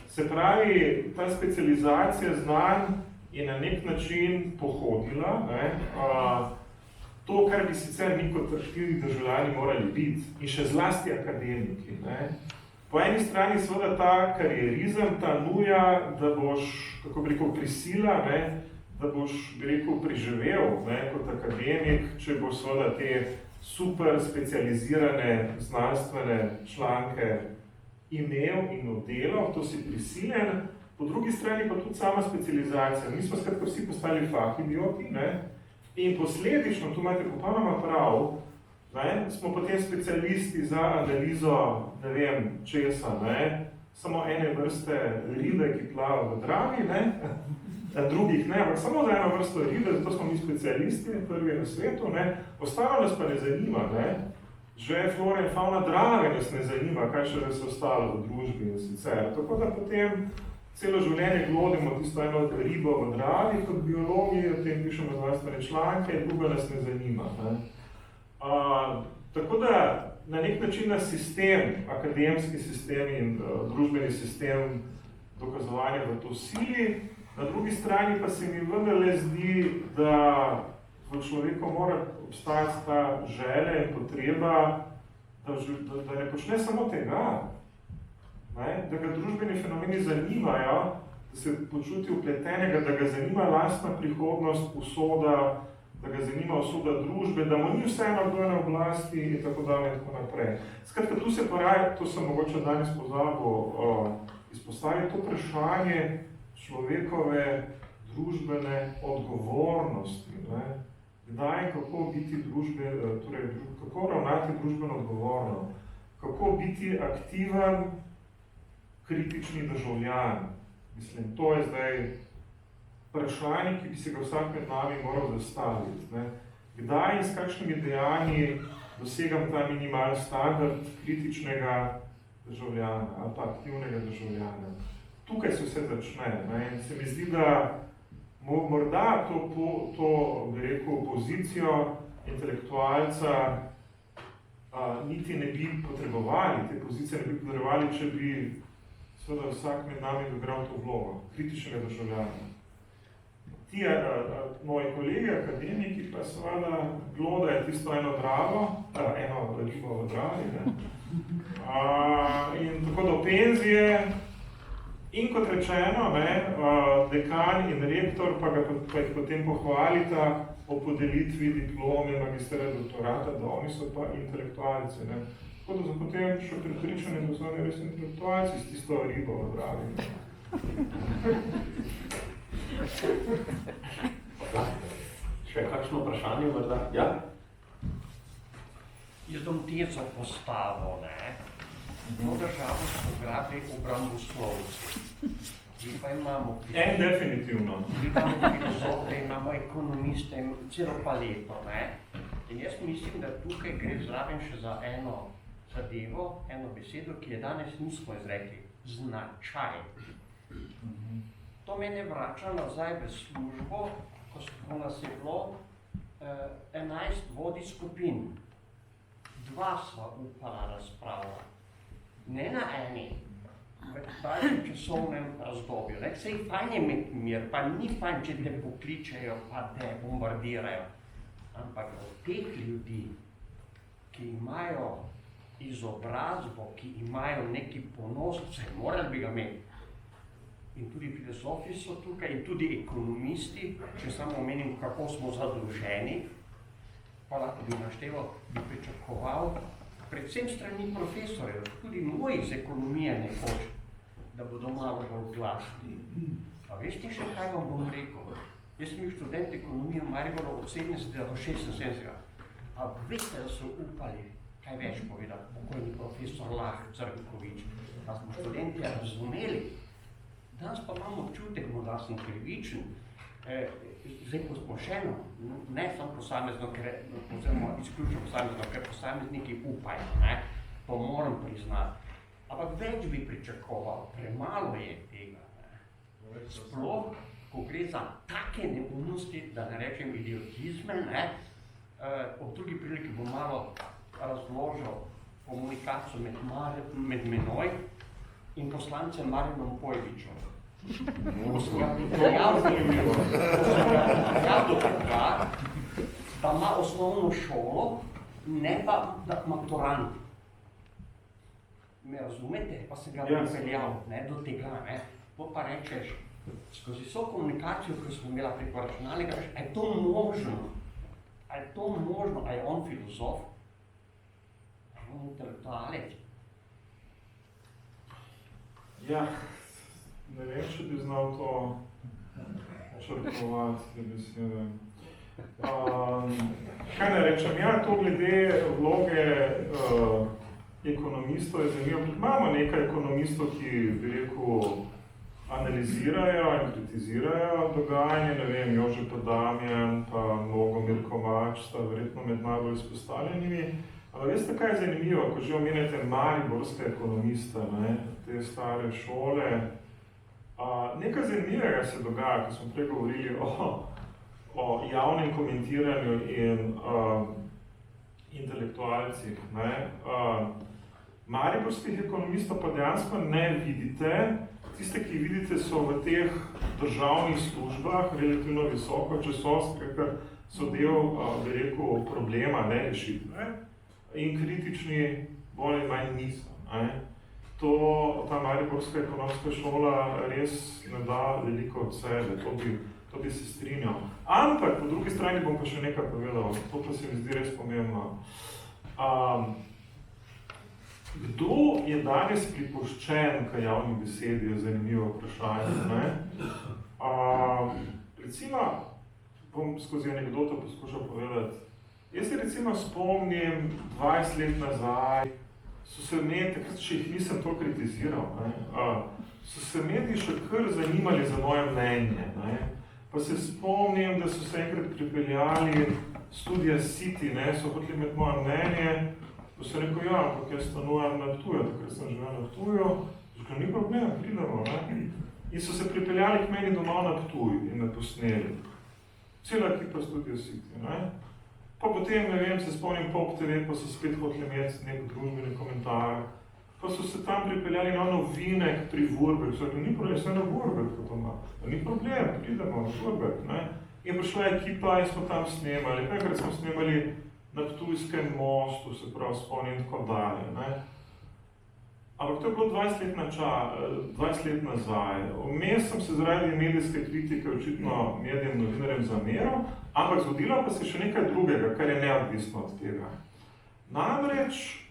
Se pravi, ta specializacija znanj je na nek način pohodila, to, kar bi sicer mi kot aktivni državljani morali biti, in še zlasti akademiki. Po eni strani seveda ta karierizem, ta nuja, da boš, kako bi rekel, prisila, da boš, bi rekel, priživel kot akademik, če boš seveda te super specializirane znanstvene članke imel in oddelal, to si prisiljen. Po drugi strani pa tudi sama specializacija. Mi smo skratka vsi postali fahidioti, in posledično, tu imate popolnoma prav, smo potem specialisti za analizo, ne vem, česa, samo ene vrste ribe, ki plava v Dravi, drugih ne, ampak samo za eno vrsto ribe, zato smo mi specialisti, prvi na svetu, ostalo nas pa ne zanima, že flora in fauna Drave nas ne zanima, kaj še res ostalo v družbi in sicer. Tako da potem celo življenje glodimo tisto eno ribo v Dravi kot biologi, o tem pišemo znanstvene članke, druga nas ne zanima. Tako da na nek način na sistem, akademski sistem in družbeni sistem dokazovanja v to sili, na drugi strani pa se mi vendarle zdi, da v človeku mora obstajati ta želja in potreba, da ne počne samo tega, da ga družbeni fenomeni zanimajo, da se počuti vpletenega, da ga zanima lastna prihodnost, usoda, da ga zanima usoda družbe, da mu ni vseeno, kdo je na oblasti in tako dalje in tako naprej. Skratka, tu se poraja, to sem mogoče danes pozabil izpostaviti, to vprašanje človekove družbene odgovornosti. Kdaj in kako biti kako ravnati družbeno odgovorno, kako biti aktiven, kritični državljan. Mislim, to je zdaj vprašanje, ki bi se ga vsak med nami moral zastaviti. Kdaj in s kakšnimi dejanji dosegam ta minimalni standard kritičnega državljana ali pa aktivnega državljana. tukaj se vse začne. Ne? In se mi zdi, da morda to bi rekel, pozicijo intelektualca niti ne bi potrebovali, te pozicije ne bi potrebovali, če bi seveda vsak med nami igral to vlogo, kritičnega državljana. Ti moji kolegi, akademiki, pa seveda glodajo tisto eno ribo v Dravi, ne? In tako do penzije, in kot rečeno, ne, dekan in rektor pa jih potem pohvalita o podelitvi diplome, magistera, doktorata, da oni so pa intelektualci. Ne. Tako da so potem še prepričani, da so res intelektualci s tisto ribo v Dravi. Še kakšno vprašanje morda? Ja? Jaz bom tezo postavil, ne? To državo so grabili obramboslovci. Mi pa imamo definitivno. Mi imamo filozofe, imamo ekonomiste, celo paleto, ne? In jaz mislim, da tukaj gre zraven še za eno zadevo, eno besedo, ki je danes nismo izrekli. Značaj. To mene vrača nazaj v službo, ko nas je bilo 11 vodij skupin. 2 sva upala razpravljati. Ne na eni, v daljšem časovnem razdobju. Sej fajn je imeti mir, pa ni fajn, če te pokličejo, pa te bombardirajo. Ampak od teh ljudi, ki imajo izobrazbo, ki imajo neki ponos, vse morali bi ga imeti. In tudi filozofi so tukaj, in tudi ekonomisti, če samo omenim, kako smo zadolženi, pa lahko bi našteval, bi pričakoval, predvsem strani profesorjev, tudi moji iz ekonomije nekoč, da bodo malo bolj glasni. A veste še, kaj vam bom rekel? Jaz sem bil študent ekonomije v Mariboru od 70. do 76. A veste, da so upali, kaj več povedati, pokojni profesor Lah Crnkovič, da smo študenti razumeli. Danes pa imamo občutek, morda sem krivičen, zdaj posplošeno, ne samo posamezno, oziroma izključno posamezno, ker posamezniki upajo, ne? To moram priznati. Ampak več bi pričakoval, premalo je tega. Ne? Sploh, ko gre za take neumnosti, da ne rečem idiotizme, ne? Ob drugi priliki bom malo razložil komunikacijo med menoj in poslancem Marinom Pojbičem. Ko sem ga pripeljal do tega, da ima osnovno šolo, ne pa maturant. Me razumete? Pa sem ga pripeljal do tega, ne? To pa rečeš, skozi vso komunikacijo, ki smo imela preko računalnika, a je to možno? A je to možno? A je on filozof? A je on intelektualec? Ja, ne vem, če bi znal to črtovati, besede. Kaj ne rečem, ja, to glede vloge ekonomistov je zanimivo. Imamo nekaj ekonomistov, ki, bi rekel, analizirajo in kritizirajo dogajanje, ne vem, Jože Damjan, pa Bogomir Kovač sta verjetno med najbolj izpostavljenimi. Ampak veste, kaj je zanimivo, ko že omenjate mariborske ekonomiste, ne, te stare šole. Nekaj zanimivega se dogaja, ko smo prej govorili o javnem komentiranju in intelektualcih. Ne. Mariborskih ekonomistov pa dejansko ne vidite. Tiste, ki vidite, so v teh državnih službah relativno visoko, če so, ker so del, bi rekel, problema, ne rešitve. In kritični bolj in manj niso. Ne. Ta mariborska ekonomska šola res ne da veliko od sebe, to bi se strinjal. Ampak po drugi strani bom pa še nekaj povedal, to pa se mi zdi res pomembno. Kdo je danes pripuščen k javni besedi, je zanimivo vprašanje. Ne? Recimo, bom skozi anekdoto poskušal povedati, jaz se recimo spomnim 20 let nazaj, so se mediji, takrat še jih nisem to kritiziral, ne? So se mediji še kar zanimali za moje mnenje. Ne? Pa se spomnim, da so se enkrat pripeljali studija City, ne? So hoteli imeti moje mnenje, pa se rekel, ja, ampak jaz stanujem na Ptuju, takrat sem živel na Ptuju, že ni problema, pridemo. Ne? in so se pripeljali k meni domov na Ptuj in me posneli. Cela ekipa Studio City, ne? Pa potem, ne vem, se spomnim Pop TV, pa so spet hoteli imeti nek družbeni komentar, pa so se tam pripeljali na novinek pri Vurberg, so rekli, ni problem, vse na Vurberg, kot doma, ni problem, pridemo na Vurberg, ne? In prišla ekipa in smo tam snemali, nekrat smo snemali na Ptujskem mostu, se pravi, spomnim tako dalje, ne? Ampak to je bilo 20 let nazaj. Vmes sem se zaradi medijske kritike očitno medijem novinarjem zameral, ampak zgodilo pa se še nekaj drugega, kar je neodvisno od tega. Namreč,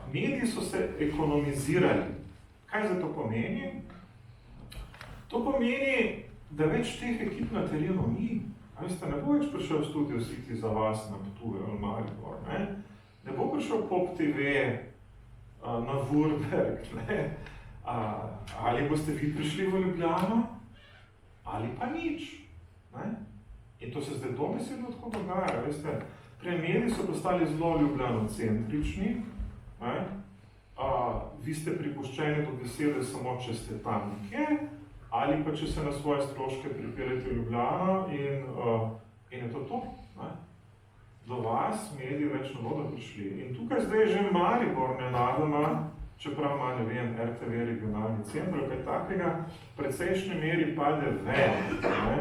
mediji so se ekonomizirali. Kaj za to pomeni? To pomeni, da več teh ekip na terenu ni. Veste, ne bo več prišel Studio City za vas na Ptuju ali Maribor, ne? Ne bo prišel Pop TV na Vurberg, ne? Ali boste vi prišli v Ljubljano, ali pa nič, ne? In to se zdaj dobesedno tako dogaja, veste. Prej mediji so postali zelo ljubljanocentrični, ne? Vi ste pripuščeni do besede samo, če ste tam nekje, ali pa če se na svoje stroške pripeljete v Ljubljano in je to, ne? Do vas mediji več ne bodo prišli. In tukaj zdaj že Maribor nenadoma, čeprav ima, ne vem, RTV regionalni center ali kaj takega, v precejšnji meri pade ven, ne?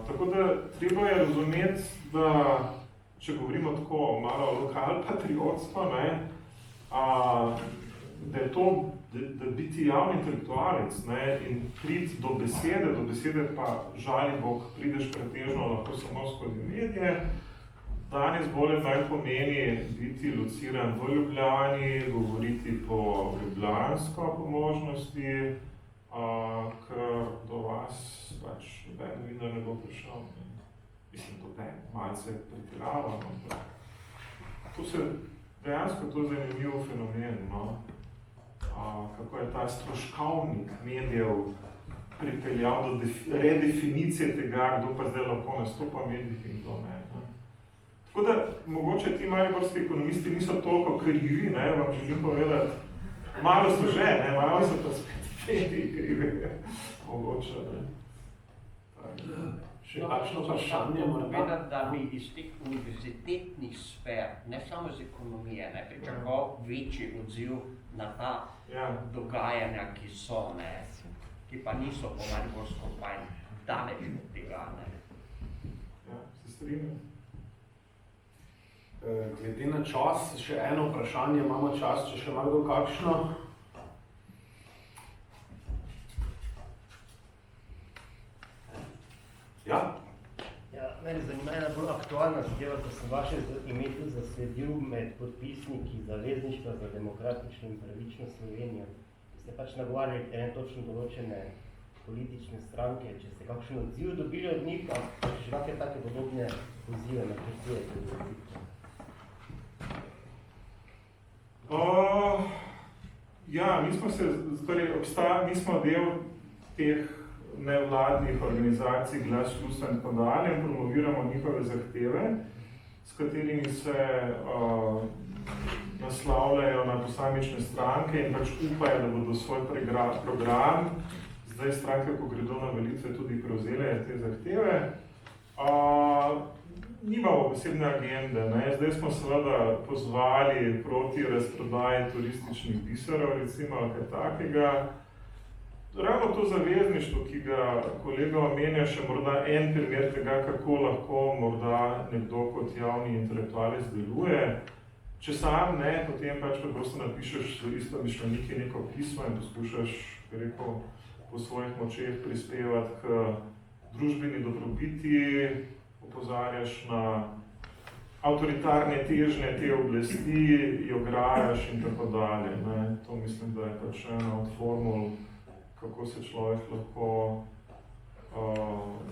Tako da treba je razumeti, da, če govorimo tako malo lokalpatriotsko, ne, da je to, da biti javni intelektualec, ne, in priti do besede pa žali Bog, prideš pretežno lahko samo skozi medije. Danes bolj manj pomeni biti lociran v Ljubljani, govoriti po ljubljansko po možnosti, ker do vas pač noben novinar ne bo prišel. Mislim, noben, malce pretiravam. To se dejansko to zanimiv fenomen, no? Kako je ta stroškovnik medijev pripeljal do redefinicije tega, kdo pa zdaj lahko nastopa v medijih in kdo ne. Tako da, mogoče ti mariborski ekonomisti niso toliko krivi, ne, vam želim povedati, malo so že, ne, malo so pa spet krivi, mogoče, ne. Še kakšno vprašanje morda? Povedati, da mi iz teh univerzitetnih sfer, ne samo iz ekonomije, ne pričakoval večji odziv na ta dogajanja, ki so, ne, ki pa niso po mariborsko fajn daleč od tega, ne. Ja, se strinjam. Glede na čas, še eno vprašanje, imamo čas, če še ima kdo kakšno? Ja? Ja, mene zanima ena bolj aktualna zadeva, ko sem vaše ime tudi zasledil med podpisniki Zavezništva za demokratično in pravično Slovenijo. Ste pač nagovarjali ene točno določene politične stranke, če ste kakšen odziv dobili od njih, pa če še kakšne take podobne odzive načrtujete? Ja, mi smo del teh nevladnih organizacij Glas ljudstva in tako dalje in promoviramo njihove zahteve, s katerimi se naslavljajo na posamične stranke in pač upajo, da bodo svoj program, zdaj stranke, ko gredo na volitve, tudi prevzele te zahteve. Nimamo posebne agende, ne? Zdaj smo seveda pozvali proti razprodaji turističnih biserov, recimo, kaj takega. Ravno to zavezništvo, ki ga kolega omenja, še morda en primer tega, kako lahko morda nekdo kot javni intelektualec deluje. Če sam ne, potem pač preprosto napišeš z istomišljeniki neko pismo in poskušaš, bi rekel, po svojih močeh prispevati k družbeni dobrobiti, opozarjaš na avtoritarne težnje te oblasti, jo grajaš in tako dalje, ne. To mislim, da je pač ena od formul, kako se človek lahko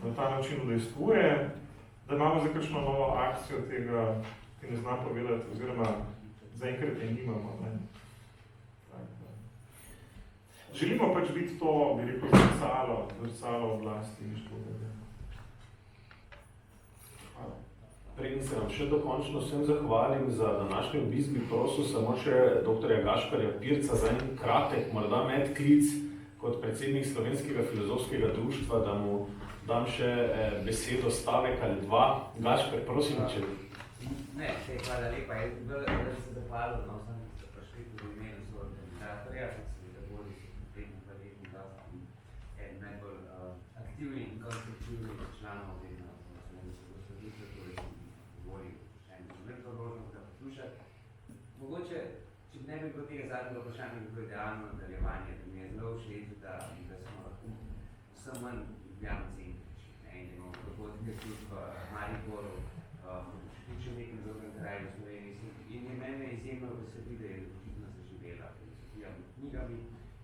na ta način udejstvuje. Da imamo za kakšno novo akcijo tega, ki ne znam povedati, oziroma zaenkrat je nimamo, ne. Želimo pač biti to, bi rekel, zrcalo oblasti in škodega. Preden se vam še dokončno vsem zahvalim za današnji obisk, bi prosil samo še dr. Gašperja Pirca za en kratek, morda medklic kot predsednik Slovenskega filozofskega društva, da mu dam še besedo, stavek ali dva. Gašper, prosim, če... Ne, hvala lepa. Da se zahvalil, no, sem se prišli tudi v imenu so organizatorja, sem seveda Boris, predno verjetno, da sem en najbolj aktivni in konstruktivni članov vedno Slovenskega društva, torej sem govoril še en veliko možnost ga poslušati. Mogoče, če ne bi bilo tega zadnjega vprašanja, bi bilo idealno nadaljevanje, da mi je zelo všeč, da smo lahko vsem manj ljubljanci in da imamo dogodke tudi v Mariboru, še v nekem drugem kraju v Sloveniji. In je mene izjemno veseli, da je očitno zaživela filozofija med knjigami,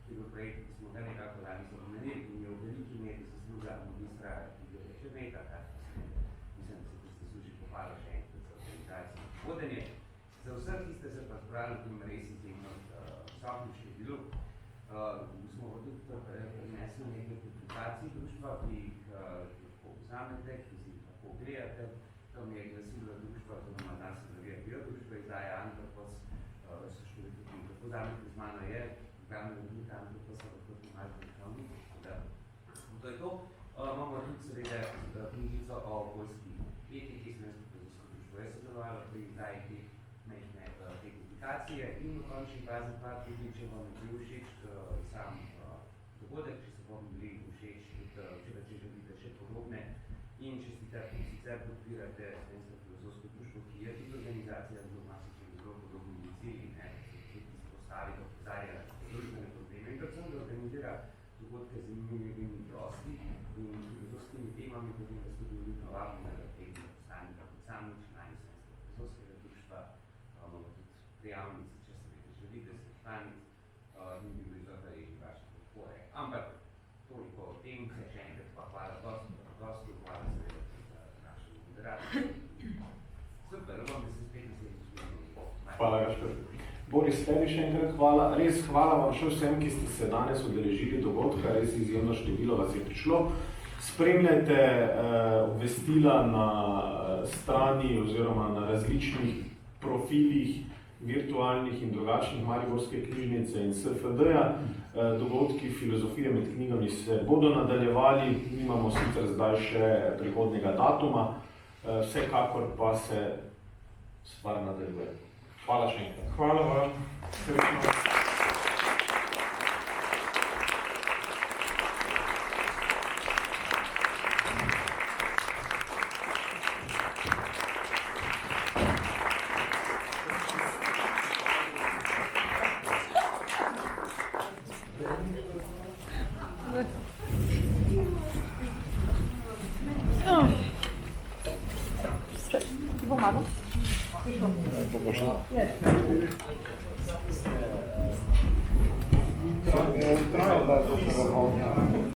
ki je projekt, ki smo ga nekako lani spomenili in je v veliki meri zasluga magistra Igorja Černeta, kar mislim, da se tiste služi pohvala še enkrat za organizacijo. Vodenje. Za vseh, ki ste se pa zbrali v tem res izjemno visokem številu, smo tudi prinesli nekaj publikacij društva, ki jih lahko vzamete, ki si jih lahko gledate. To mi je glasilo društva, oziroma danes se zavija bio društva, izdaja Antropos, so številke, ki lahko vzamete z mano je, glavne oblika Antroposa, lahko pomažete državni. To je to. Imamo tudi seveda knjižico o poljski etiki, Slovensko filozofsko društvo je sodelovalo pri izdaji te publikacije in v končni fazi pa tudi, če vam je bil všeč sam dogodek, če se vam bili všeč, če želite še podobne in če sicer podpirate Slovensko filozofsko društvo, ki je tudi organizacija zelo masičnih, zelo podobnimi cilji, ki se postavi, da opozarja družbene probleme in predvsem, da organizira dogodke z zanimivimi gosti in filozofskimi temami, potem da ste bili vabljeni na tem postanjega kot sami člani Slovenskega filozofskega društva. Imamo tudi prijavnice, če se želite se članic in bi bili zavrejeni vaše podpore. Ampak toliko o tem, še enkrat pa hvala gostu, hvala seveda za našo moderacijo. Super, upam, da se spet naslednjič. Hvala, Gašper. Boris, tebi še enkrat hvala. Res hvala vam še vsem, ki ste se danes udeležili dogodka, res izjemno število vas je prišlo. Spremljajte obvestila na strani oziroma na različnih profilih virtualnih in drugačnih Mariborske knjižnice in SFD-ja. Dogodki filozofije med knjigami se bodo nadaljevali, nimamo sicer zdaj še prihodnjega datuma, vsekakor pa se stvar nadaljuje. Hvala še enkrat. Hvala vam. Srečno. Trajno da to se vrhovnja.